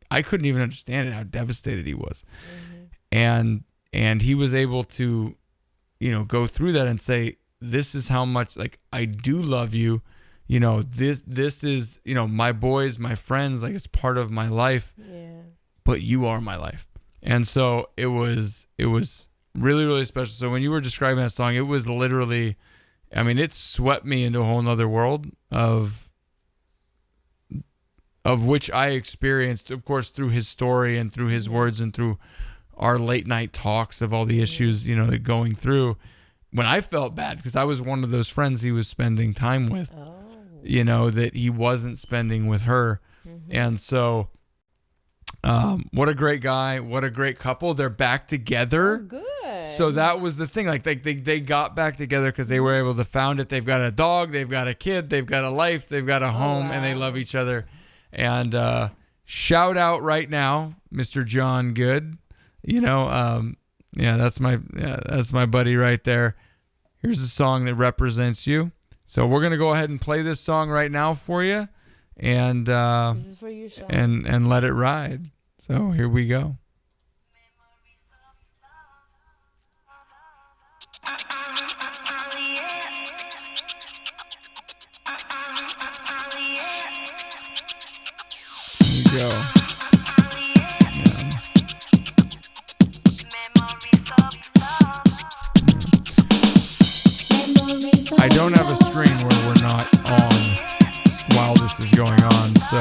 I couldn't even understand it, how devastated he was. Mm-hmm. And he was able to, go through that and say, this is how much, I do love you. This is, my boys, my friends, it's part of my life. Yeah. But you are my life. And so it was really, really special. So when you were describing that song, it was literally, it swept me into a whole nother world of which I experienced, of course, through his story and through his words and through our late night talks of all the issues, that going through, when I felt bad because I was one of those friends he was spending time with, that he wasn't spending with her. Mm-hmm. And so, what a great guy, what a great couple. They're back together. Oh, good. So that was the thing. They got back together because they were able to found it. They've got a dog, they've got a kid, they've got a life, they've got a home, and they love each other. And shout out right now, Mr. John Good. That's my buddy right there. Here's a song that represents you. So we're gonna go ahead and play this song right now for you, and this is for you, Sean. and let it ride. So here we go. Go. I don't have a screen where we're not on while this is going on, so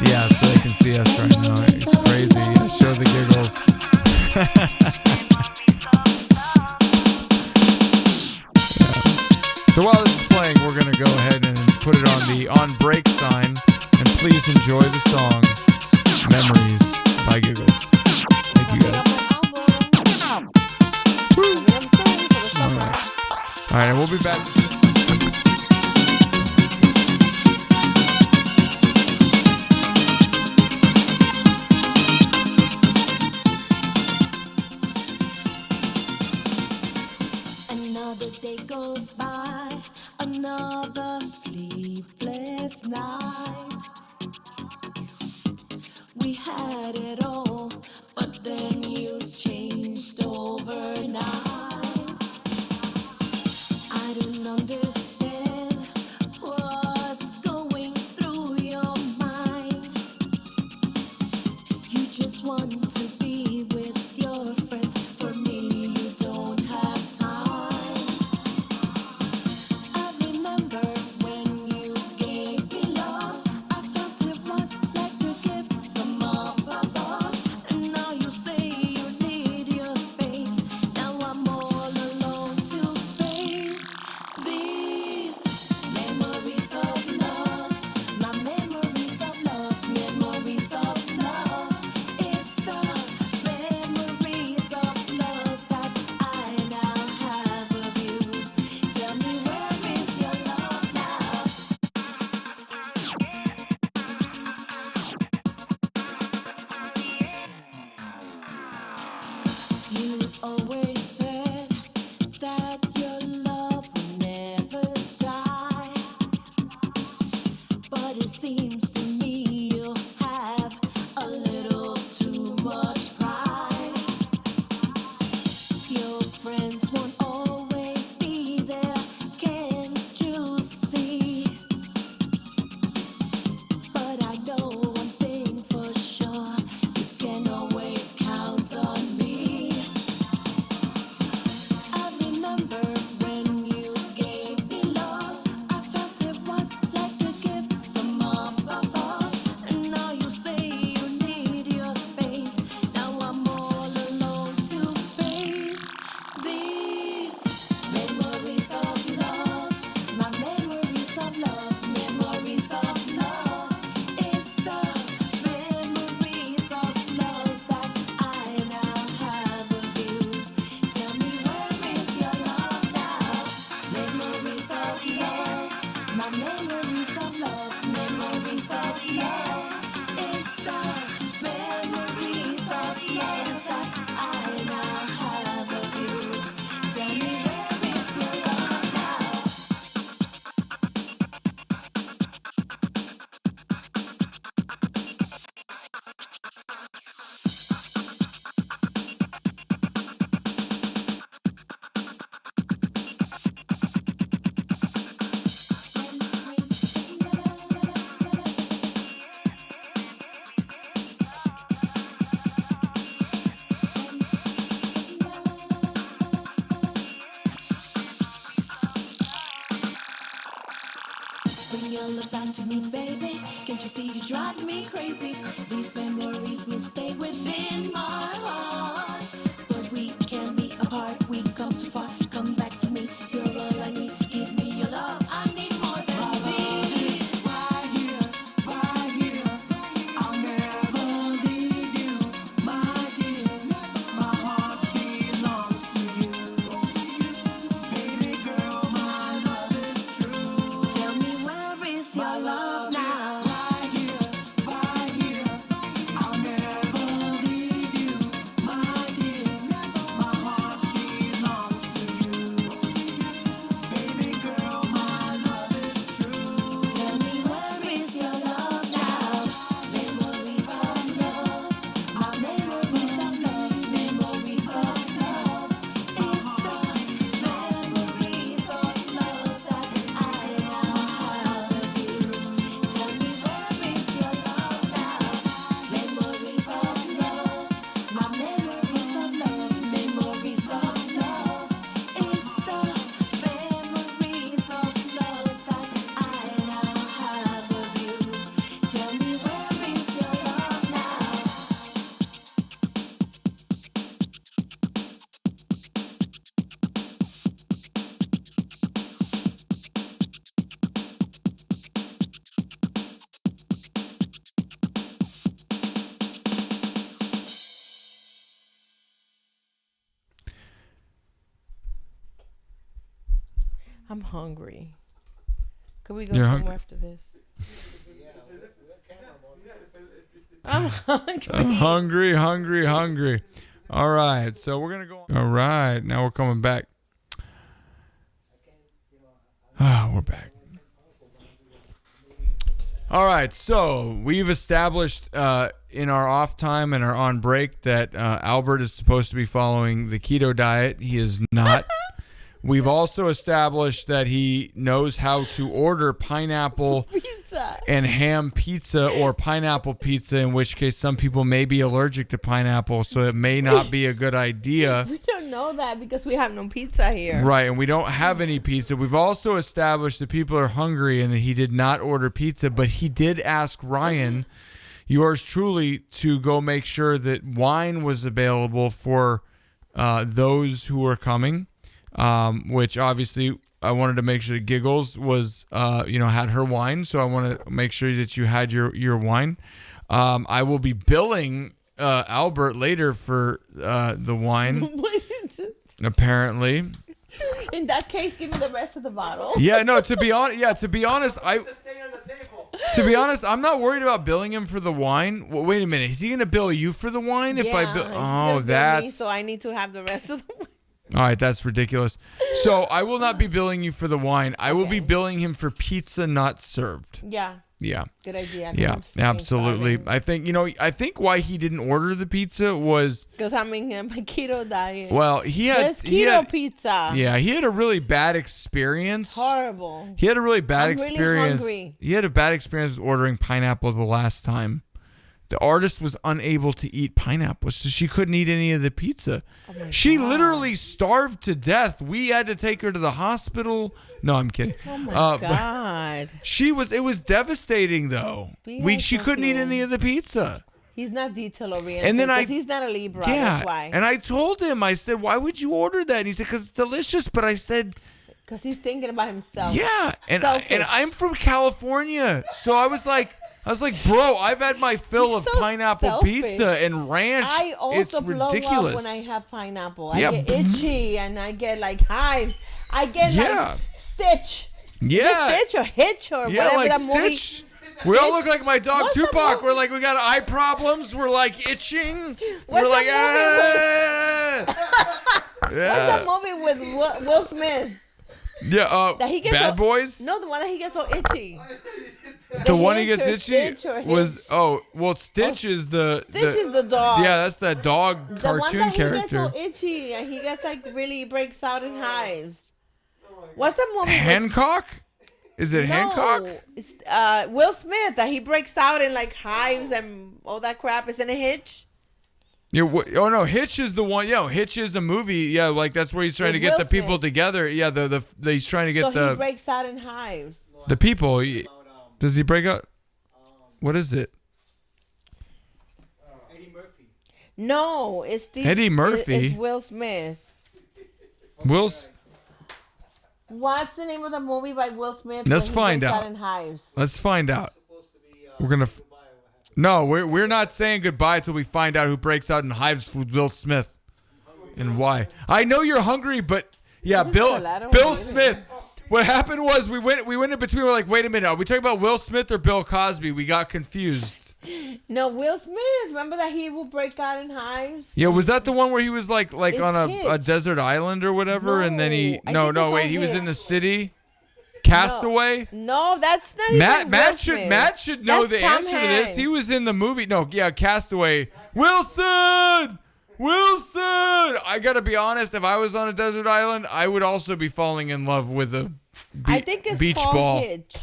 they can see us right now. It's crazy. Yeah, show the giggles. So while this is playing, we're gonna go ahead and put it on the on break sign. And please enjoy the song Memories by Giggles. Thank you guys. All right, and we'll be back. seems to me you have a little too much pride. Your friends won't always be there, can't you see? But I know one thing for sure, you can always count on me. I remember when you gave me love, I felt it was like a gift from up above. And now you say you need your space. Now I'm all alone to face these memories of love. My memories of love, memories of love. It's the memories of love that I now have of you. Tell me where is your love now? Memories of love, my memories of love, memories of love. It's the memories of love that I now have of you. Tell me where is your love now? When you look back to me, baby, can't you see you drive me crazy? These memories will stay within my heart. But we can be apart, we come too far. Come back to me, you're all I need. Give me your love, I need more than these. Right here, I'll never leave you, my dear. My heart belongs to you. Baby girl, my love is true. Tell me where is your love now? Right here, I'll never leave you, my dear. My heart belongs to you. Baby girl, my love is true. Tell me where is your love now? Memories of love, my memories of love, memories of love. It's the memories of love that I now have of you. Tell me where is your love now? Memories of love, my memories of love, memories of love. It's the memories of love that I now have of you. Tell me where is your love now? I'm hungry. Could we go You're somewhere after this? I'm hungry. Hungry. All right, so we're gonna go. All right, now we're coming back. We're back. All right, so we've established in our off time and our on break that Albert is supposed to be following the keto diet. He is not. We've also established that he knows how to order pineapple Pizza. and ham pizza or pineapple pizza, in which case some people may be allergic to pineapple, so it may not be a good idea. We don't know that because we have no pizza here. Right, and we don't have any pizza. We've also established that people are hungry and that he did not order pizza, but he did ask Ryan, yours truly, to go make sure that wine was available for those who were coming, which obviously I wanted to make sure that Giggles was, had her wine, so I want to make sure that you had your wine. I will be billing Albert later for the wine, apparently. In that case, give me the rest of the bottle. Yeah, no. To be honest, I'm not worried about billing him for the wine. Well, wait a minute, is he gonna bill you for the wine if I bill? he's gonna bill me, that's so I need to have the rest of the wine. all right. That's ridiculous. So I will not be billing you for the wine. I will be billing him for pizza not served. Yeah. Yeah. Good idea. Yeah, absolutely. I think why he didn't order the pizza was because I'm in a keto diet. well, There's keto pizza. Yeah, he had a really bad experience. Horrible. He had a really bad I'm really experience. hungry. He had a bad experience with ordering pineapple the last time. The artist was unable to eat pineapple, so she couldn't eat any of the pizza. Oh my She God. literally starved to death. We had to take her to the hospital. No, I'm kidding. Oh my but God. it was devastating though. She couldn't eat any of the pizza. He's not detail oriented. And then he's not a Libra. Yeah, That's why. and I told him, I said, why would you order that? And he said, because it's delicious. But I said, because he's thinking about himself. yeah, and Selfish. I'm from California, so I was like, bro, I've had my fill of so pineapple selfish. pizza and ranch. I also it's blow ridiculous. up when I have pineapple. Yeah. I get itchy and I get like hives. I get Yeah. like Stitch. Yeah. Is it Stitch or Hitch or Yeah, whatever like that movie. Stitch. We all look like my dog What's the Tupac. movie? We're like, we got eye problems. We're like itching. What's We're like, the What's yeah. the movie with Will Smith? Yeah, That he gets Bad so, Boys? No, the one that he gets so itchy. The one he Hitch gets or itchy Stitch or was, Hitch. Stitch is the... Stitch is the dog. Yeah, that's that dog The one cartoon that he character. gets so itchy and he gets like really breaks out in hives. What's the movie? with- Hancock? Is it Hancock? No, it's Will Smith that he breaks out in like hives and all that crap. Isn't it Hitch? Yeah, oh no, Hitch is the one. Yeah, Hitch is a movie. Yeah, like that's where he's trying With to get Will the people Smith. together. Yeah, he's trying to get So he breaks out in hives. the people. Does he break out? What is it? Eddie Murphy. No, it's the Eddie Murphy? It's Will Smith. What's the name of the movie by Will Smith? Let's when he find breaks out. in hives. Let's find out. Supposed to be. We're gonna. Goodbye or what happened. No, we're not saying goodbye till we find out who breaks out in hives with Will Smith and why. I know you're hungry, but yeah, This is Bill gelato. Bill Wait a Smith. minute. What happened was we went in between. We're like, wait a minute, are we talking about Will Smith or Bill Cosby? We got confused. No, Will Smith. Remember that he will break out in hives? Yeah, was that the one where he was like It's on a Hitch. desert island or whatever, and then he No, I think it's wait, on he was in the Hitch. city, Castaway. No, that's not even Matt Will should Smith. Matt should know That's the Tom answer to this. He Hanks. was in the movie. No, yeah, Castaway. Wilson. I gotta be honest. If I was on a desert island, I would also be falling in love with a I think it's beach called ball. Hitch.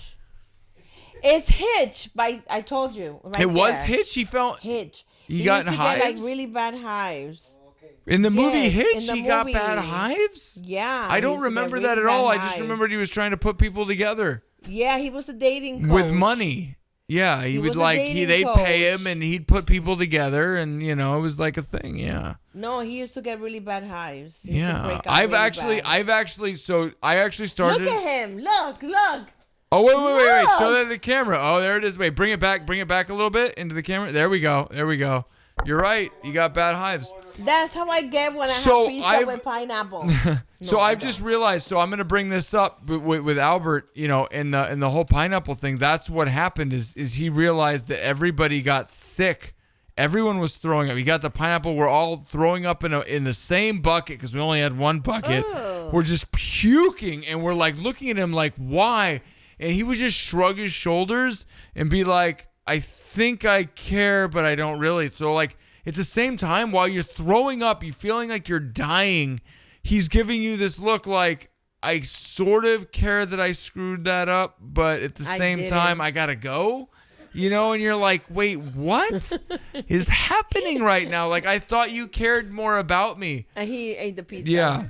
It's Hitch by I told you. Right It was there. Hitch. He felt Hitch. He got used in to get, like hives? really bad hives. in the movie Yes, Hitch. in the He got movie. bad hives. Yeah. I he don't used to get remember really that at bad all. I just hives. remembered he was trying to put people together Yeah, he was a dating coach. with money. Yeah, he would was a like dating they'd pay coach. him and he'd put people together, and it was like a thing. Yeah. No, he used to get really bad hives. He used to Yeah, break out I've really actually, bad. I actually started. Look at him. Look. Oh wait! Show Look. that to the camera. Oh, there it is. Wait, bring it back a little bit into the camera. There we go. You're right. You got bad hives. That's how I get when I So have pizza I've- with pineapple. So I've just realized. So I'm gonna bring this up with Albert. In the whole pineapple thing. That's what happened. Is he realized that everybody got sick. Everyone was throwing up. He got the pineapple. We're all throwing up in the same bucket because we only had one bucket. Oh. We're just puking, and we're like looking at him like, why? And he would just shrug his shoulders and be like, I think I care, but I don't really. So like at the same time, while you're throwing up, you feeling like you're dying, he's giving you this look like, I sort of care that I screwed that up, but at the I same didn't. time, I gotta go. And you're like, wait, what is happening right now? Like, I thought you cared more about me. And he ate the pizza. Yeah.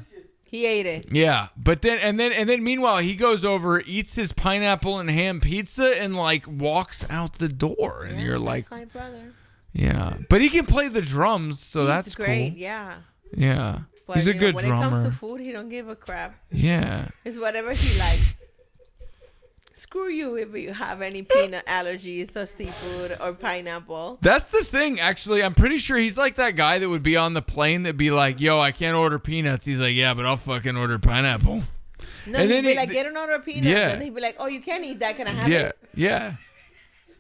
He ate it. Yeah, but then meanwhile he goes over, eats his pineapple and ham pizza, and like walks out the door, and you're like, That's my brother. yeah, but he can play the drums, so He's that's great. cool. Yeah. Yeah, But, he's a good when drummer. it comes to food, he don't give a crap. Yeah, It's whatever he likes. Screw you if you have any peanut allergies or seafood or pineapple. that's the thing. Actually, I'm pretty sure he's like that guy that would be on the plane that'd be like, "Yo, I can't order peanuts." He's like, "Yeah, but I'll fucking order pineapple." No, And he'd then be he- like, get another peanut. Yeah. And he'd be like, oh, you can't eat that. Can I have Yeah, it? yeah.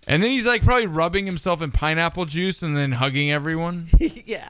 And then he's like probably rubbing himself in pineapple juice and then hugging everyone. Yeah.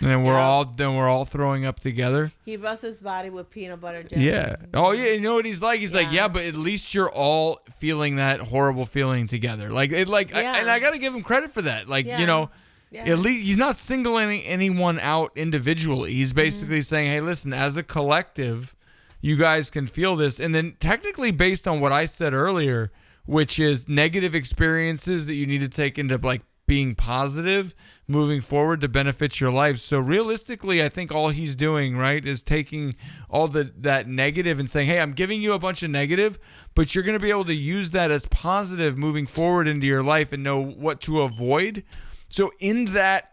And then we're all throwing up together. He rubs his body with peanut butter jelly. Yeah. Oh yeah. You know what he's like? He's like, yeah, but at least you're all feeling that horrible feeling together. Like it. Like, and I gotta give him credit for that. Like you know, at least he's not singling anyone out individually. He's basically saying, hey, listen, as a collective, you guys can feel this. And then technically, based on what I said earlier, which is negative experiences that you need to take into like being positive moving forward to benefit your life. So realistically, I think all he's doing, right, is taking all that negative and saying, hey, I'm giving you a bunch of negative, but you're going to be able to use that as positive moving forward into your life and know what to avoid. So in that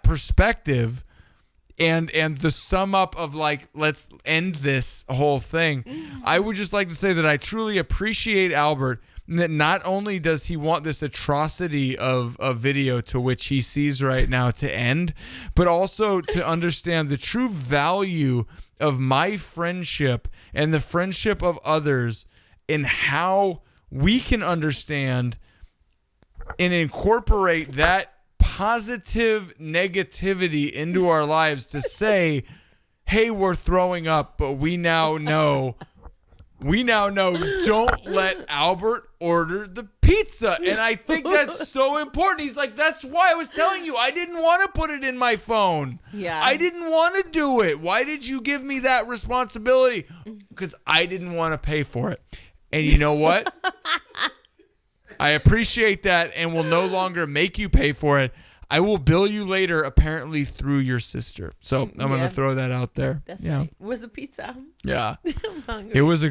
perspective, and the sum up of like, let's end this whole thing, I would just like to say that I truly appreciate Albert, and that not only does he want this atrocity of a video to which he sees right now to end, but also to understand the true value of my friendship and the friendship of others, and how we can understand and incorporate that positive negativity into our lives to say, hey, we're throwing up, but we now know don't let Albert order the pizza. And I think that's so important. He's like, that's why I was telling you, I didn't want to put it in my phone. Yeah. I didn't want to do it. Why did you give me that responsibility? Because I didn't want to pay for it. And you know what? I appreciate that and will no longer make you pay for it. I will bill you later, apparently through your sister. So I'm going to throw that out there. That's right. Where's the pizza? Yeah. I'm hungry. It was a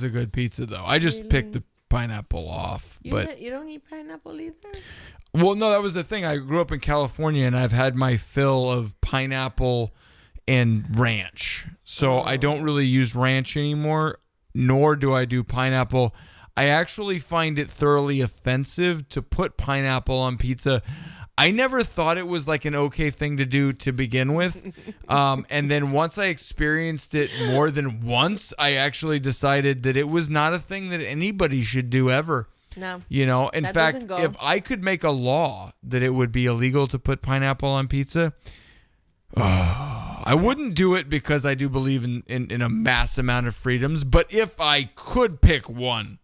good pizza though. I just picked the pineapple off. You don't eat pineapple either? Well, no, that was the thing. I grew up in California and I've had my fill of pineapple and ranch. So I don't really use ranch anymore, nor do I do pineapple. I actually find it thoroughly offensive to put pineapple on pizza. I never thought it was like an okay thing to do to begin with. And then once I experienced it more than once, I actually decided that it was not a thing that anybody should do ever. No. You know, in fact, if I could make a law that it would be illegal to put pineapple on pizza, I wouldn't do it because I do believe in a mass amount of freedoms. But if I could pick one,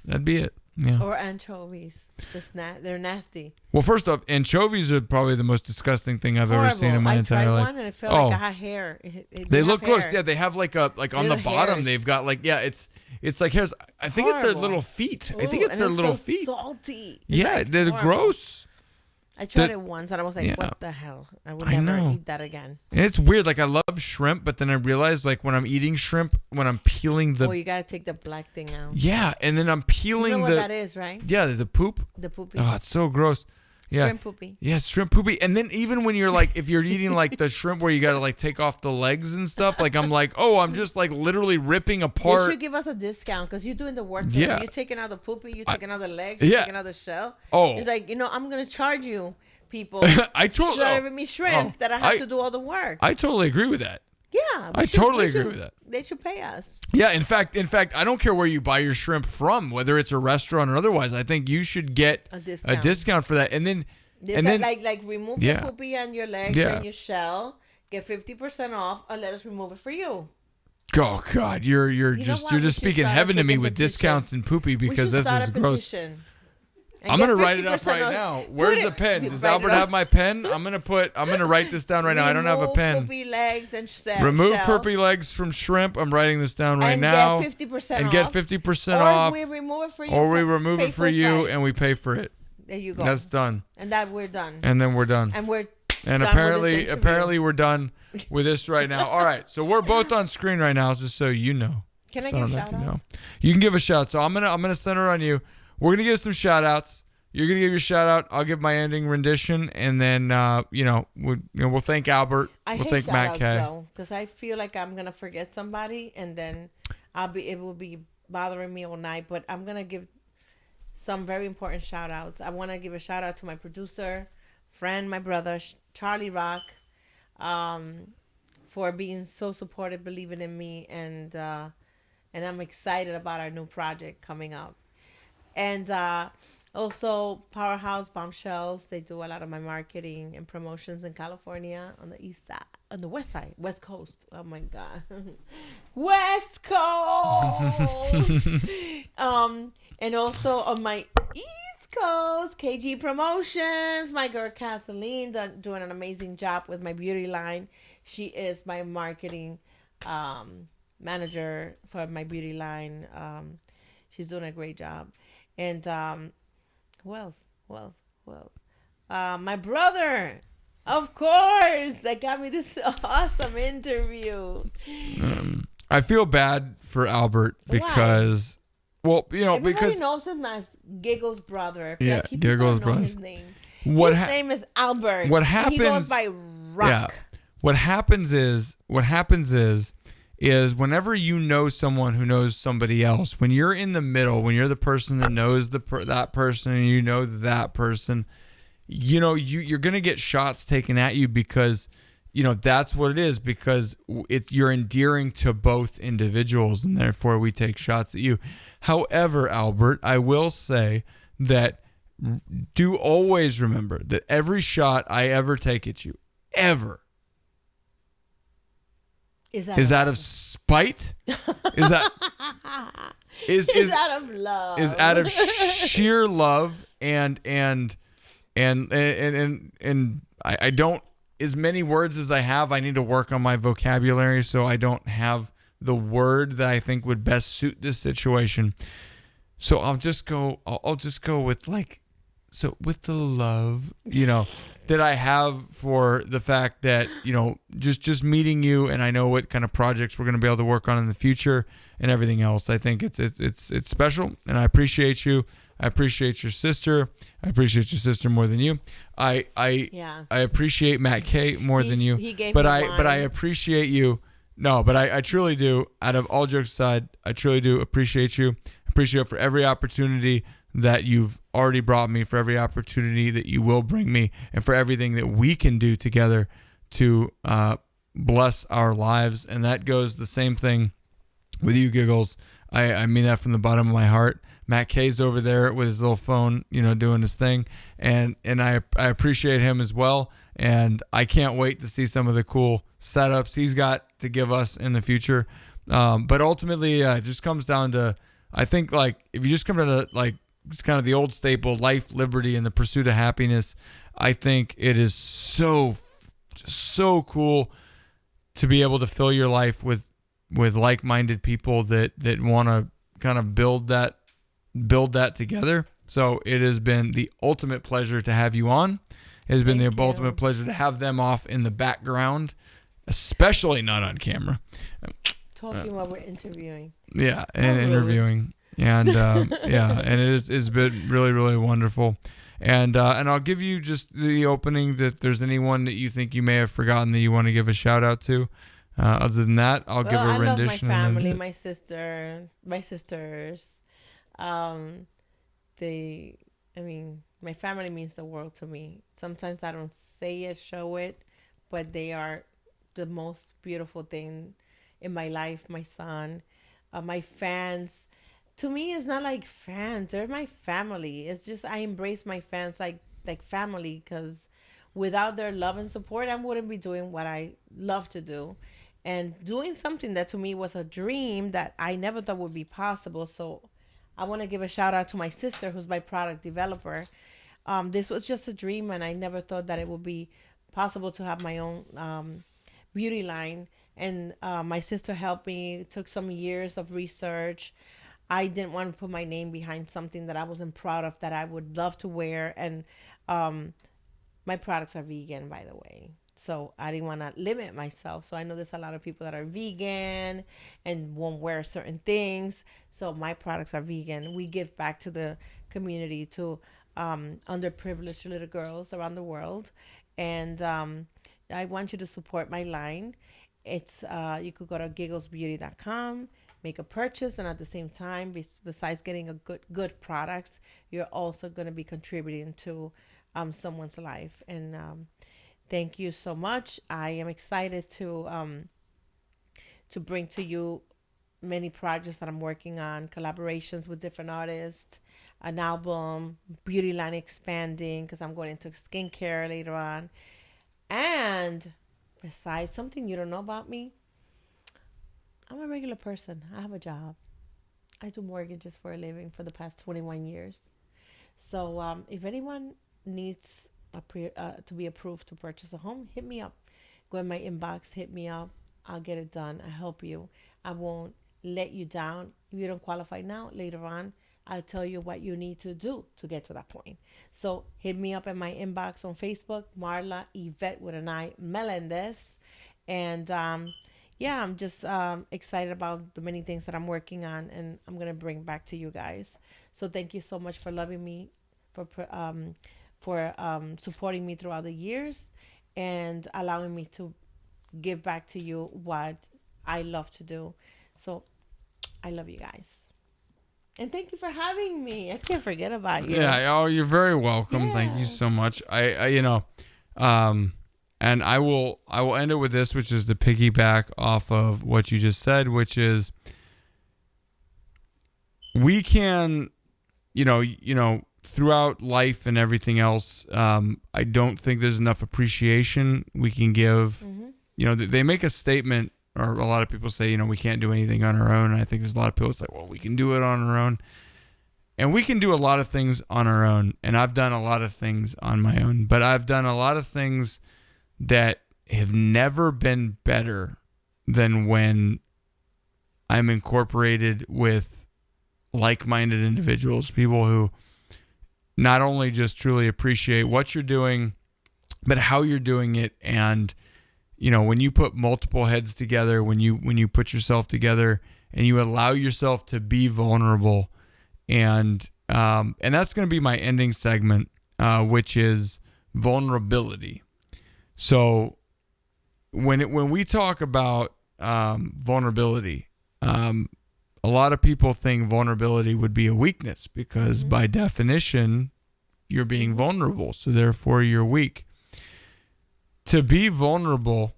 that'd be it. Yeah. Or anchovies. They're nasty. Well, first off, anchovies are probably the most disgusting thing I've ever seen in my entire life. I tried one and it felt like I had hair. They look gross. Yeah, they have like on the bottom hairs. they've got like it's like hairs. I think it's their little feet. I think it's their little feet. Salty. Yeah, they're gross. I tried it once and I was like, what the hell? I would never eat that again. And it's weird. Like I love shrimp, but then I realized like when I'm eating shrimp, when I'm peeling the you gotta take the black thing out. Yeah, and then I'm peeling you know what that is, right? Yeah, the poop. The poopy. Oh, it's so gross. Yeah. Shrimp poopy. Yeah, shrimp poopy. And then even when you're like, if you're eating like the shrimp where you got to like take off the legs and stuff, like I'm like, oh, I'm just like literally ripping apart. You should give us a discount because you're doing the work. Yeah. You're taking out the poopy, you're taking out the legs, yeah. you're taking out the shell. Oh. It's like, I'm going to charge you people serving me shrimp that I have to do all the work. I totally agree with that. Yeah. I totally agree with that. They should pay us. Yeah, in fact, I don't care where you buy your shrimp from, whether it's a restaurant or otherwise. I think you should get a discount for that. And then like remove the poopy and your legs and your shell, get 50% off, or let us remove it for you. Oh God, you're just speaking heaven to me with discounts and poopy because this is gross. I'm gonna write it up right now. Where's the pen? Does Albert have my pen? I'm gonna write this down right now. I don't have a pen. Remove poopy legs and shell. Remove poopy legs from shrimp. I'm writing this down right now. And get 50% and off. get 50% off. Or we remove it for you. Or we remove it for you and we pay for it. There you go. That's done. And that we're done. And then we're done. And apparently we're done with this right now. All right, so we're both on screen right now, just so you know. Can I give shout outs? You can give a shout. So I'm gonna center on you. We're gonna give some shout outs. You're gonna give your shout out. I'll give my ending rendition, and then we'll thank Albert. We'll thank Matt K. Because I feel like I'm gonna forget somebody, and then it will be bothering me all night. But I'm gonna give some very important shout outs. I want to give a shout out to my producer, friend, my brother, Charlie Rock, for being so supportive, believing in me, and I'm excited about our new project coming up. And Also, Powerhouse Bombshells. They do a lot of my marketing and promotions in California on the east side, on the west side, west coast. Oh my god, West Coast. And also on my East Coast, KG Promotions. My girl Kathleen doing an amazing job with my beauty line. She is my marketing manager for my beauty line. She's doing a great job. And who else? Who else? Who else? My brother, of course, that got me this awesome interview. I feel bad for Albert because, well, Everybody because knows him as Giggles' brother. Yeah, Like, people Giggles' don't know brother. his name. What His name is Albert. what He goes happens- by Rock. yeah, what happens is whenever you know someone who knows somebody else, when you're in the middle, when you're the person that knows that person and you know that person, you're gonna get shots taken at you because that's what it is, because you're endearing to both individuals and therefore we take shots at you. However, Albert, I will say that do always remember that every shot I ever take at you, ever, is out of spite? Is that is out of love? is out of sheer love and I don't, as many words as I have, I need to work on my vocabulary so I don't have the word that I think would best suit this situation. So I'll just go with with the love, that I have for the fact that, just meeting you, and I know what kind of projects we're going to be able to work on in the future and everything else. I think it's special, and I appreciate you. I appreciate your sister. I appreciate your sister more than you. I appreciate Matt K more than you. He gave but me I wine. appreciate you. No, but I truly do. Out of all jokes aside, I truly do appreciate you. Appreciate you for every opportunity that you've already brought me, for every opportunity that you will bring me, and for everything that we can do together to bless our lives. And that goes the same thing with you, Giggles. I mean that from the bottom of my heart. Matt K's over there with his little phone, doing his thing, and I appreciate him as well. And I can't wait to see some of the cool setups he's got to give us in the future. But ultimately, it just comes down to, I think, like, if you just come to it's kind of the old staple, life, liberty, and the pursuit of happiness. I think it is so cool to be able to fill your life with like-minded people that want to kind of build that together. So it has been the ultimate pleasure to have you on. It has been Thank the you. ultimate pleasure to have them off in the background, especially not on camera. Talking while we're interviewing. Yeah, and rude. interviewing. And and it's been really, really wonderful. And I'll give you just the opening that there's anyone that you think you may have forgotten that you want to give a shout out to. Other than that, I'll give a I love rendition. my and family, then my sisters. My family means the world to me. Sometimes I don't say it, show it, but they are the most beautiful thing in my life. My son, my fans. To me, it's not like fans; they're my family. It's just I embrace my fans like family, because without their love and support, I wouldn't be doing what I love to do, and doing something that to me was a dream that I never thought would be possible. So I want to give a shout out to my sister, who's my product developer. This was just a dream, and I never thought that it would be possible to have my own beauty line. And my sister helped me. It took some years of research. I didn't want to put my name behind something that I wasn't proud of, that I would love to wear. And my products are vegan, by the way. So I didn't want to limit myself. So I know there's a lot of people that are vegan and won't wear certain things. So my products are vegan. We give back to the community, to underprivileged little girls around the world. And I want you to support my line. It's you could go to gigglesbeauty.com, make a purchase, and at the same time, besides getting a good products, you're also going to be contributing to someone's life. And thank you so much. I am excited to bring to you many projects that I'm working on, collaborations with different artists. an album, beauty line expanding because I'm going into skincare later on. And besides, something you don't know about me, I'm a regular person. I have a job. I do mortgages for a living for the past 21 years. So if anyone needs to be approved to purchase a home, hit me up. Go in my inbox, hit me up. I'll get it done. I help you. I won't let you down. If you don't qualify now, later on, I'll tell you what you need to do to get to that point. So hit me up in my inbox on Facebook, Marla Yvette with an I, Melendez. And yeah, I'm just excited about the many things that I'm working on and I'm going to bring back to you guys. So thank you so much for loving me, for supporting me throughout the years and allowing me to give back to you what I love to do. So I love you guys. And thank you for having me. I can't forget about you. Yeah, oh, you're very welcome. Thank you so much. And I will end it with this, which is to piggyback off of what you just said, which is we can, throughout life and everything else, I don't think there's enough appreciation we can give. They make a statement, or a lot of people say, we can't do anything on our own. And I think there's a lot of people say, well, we can do it on our own. And we can do a lot of things on our own. And I've done a lot of things on my own. But I've done a lot of things that have never been better than when I'm incorporated with like-minded individuals, people who not only just truly appreciate what you're doing, but how you're doing it. And when you put multiple heads together, when you put yourself together and you allow yourself to be vulnerable, and that's going to be my ending segment, which is vulnerability. So when we talk about vulnerability, a lot of people think vulnerability would be a weakness because by definition, you're being vulnerable. So therefore, you're weak. To be vulnerable,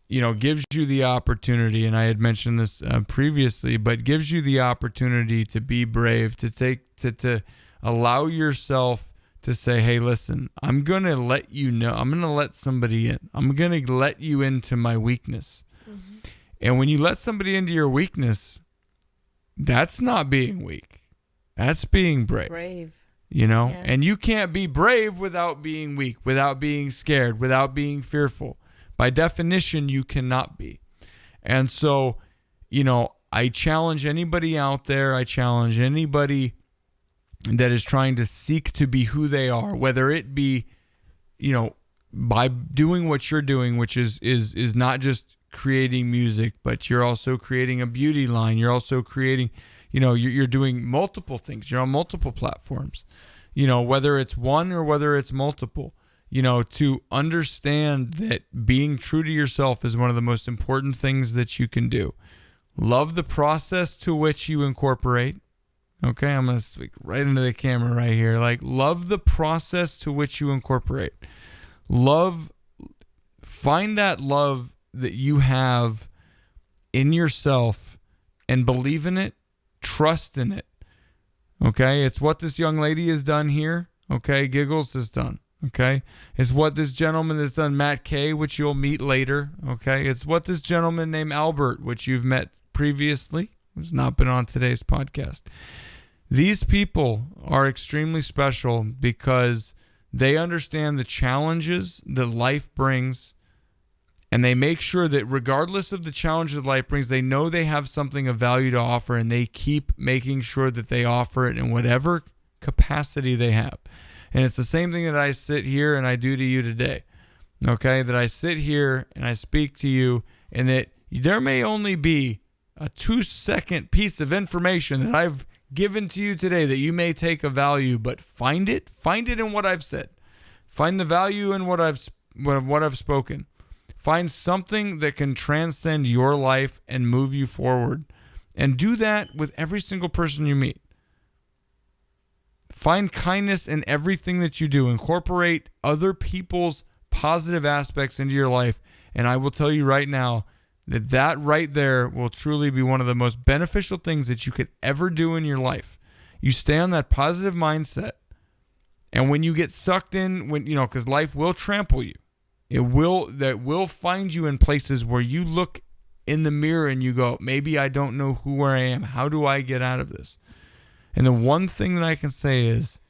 gives you the opportunity, and I had mentioned this previously, but gives you the opportunity to be brave, to allow yourself to say, hey, listen, I'm going to let you know, I'm going to let somebody in. I'm going to let you into my weakness. And when you let somebody into your weakness, that's not being weak. That's being brave. Yeah. And you can't be brave without being weak, without being scared, without being fearful. By definition, you cannot be. And so, I challenge anybody out there. I challenge anybody that is trying to seek to be who they are, whether it be, by doing what you're doing, which is not just creating music, but you're also creating a beauty line. You're also creating, you're doing multiple things. You're on multiple platforms, whether it's one or whether it's multiple, to understand that being true to yourself is one of the most important things that you can do. Love the process to which you incorporate. Okay, I'm going to speak right into the camera right here. Love the process to which you incorporate. Find that love that you have in yourself and believe in it, trust in it. Okay, it's what this young lady has done here. Okay, Giggles has done. Okay, it's what this gentleman has done, Matt K, which you'll meet later. Okay, it's what this gentleman named Albert, which you've met previously, has not been on today's podcast. These people are extremely special because they understand the challenges that life brings, and they make sure that regardless of the challenge that life brings, they know they have something of value to offer, and they keep making sure that they offer it in whatever capacity they have. And it's the same thing that I sit here and I do to you today. Okay, that I sit here and I speak to you, and that there may only be a 2-second piece of information that I've given to you today that you may take a value, but find it in what I've said. Find the value in what I've spoken. Find something that can transcend your life and move you forward. And do that with every single person you meet. Find kindness in everything that you do. Incorporate other people's positive aspects into your life. And I will tell you right now that right there will truly be one of the most beneficial things that you could ever do in your life. You stay on that positive mindset. And when you get sucked in, because life will trample you. That will find you in places where you look in the mirror and you go, maybe I don't know who I am. How do I get out of this? And the one thing that I can say is,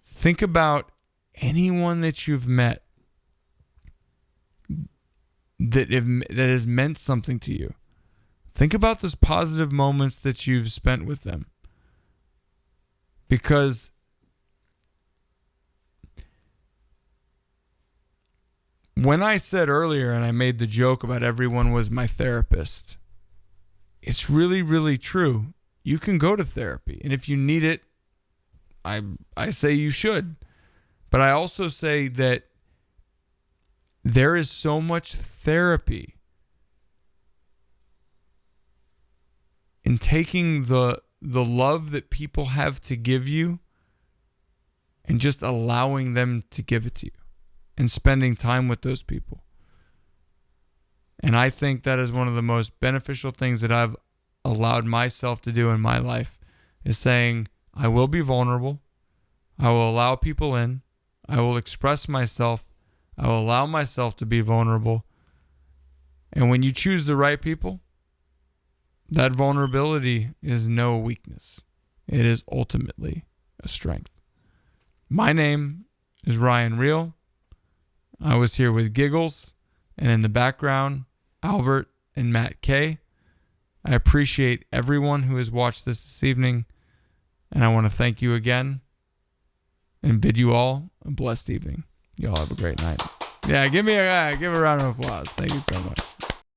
think about anyone that you've met that has meant something to you. Think about those positive moments that you've spent with them. Because when I said earlier, and I made the joke about everyone was my therapist, it's really, really true. You can go to therapy. And if you need it, I say you should. But I also say that there is so much therapy in taking the love that people have to give you and just allowing them to give it to you and spending time with those people. And I think that is one of the most beneficial things that I've allowed myself to do in my life, is saying, I will be vulnerable. I will allow people in. I will express myself. I will allow myself to be vulnerable. And when you choose the right people, that vulnerability is no weakness. It is ultimately a strength. My name is Ryan Reel. I was here with Giggles, and in the background, Albert and Matt K. I appreciate everyone who has watched this evening, and I want to thank you again and bid you all a blessed evening. Y'all have a great night. Yeah, give a round of applause. Thank you so much.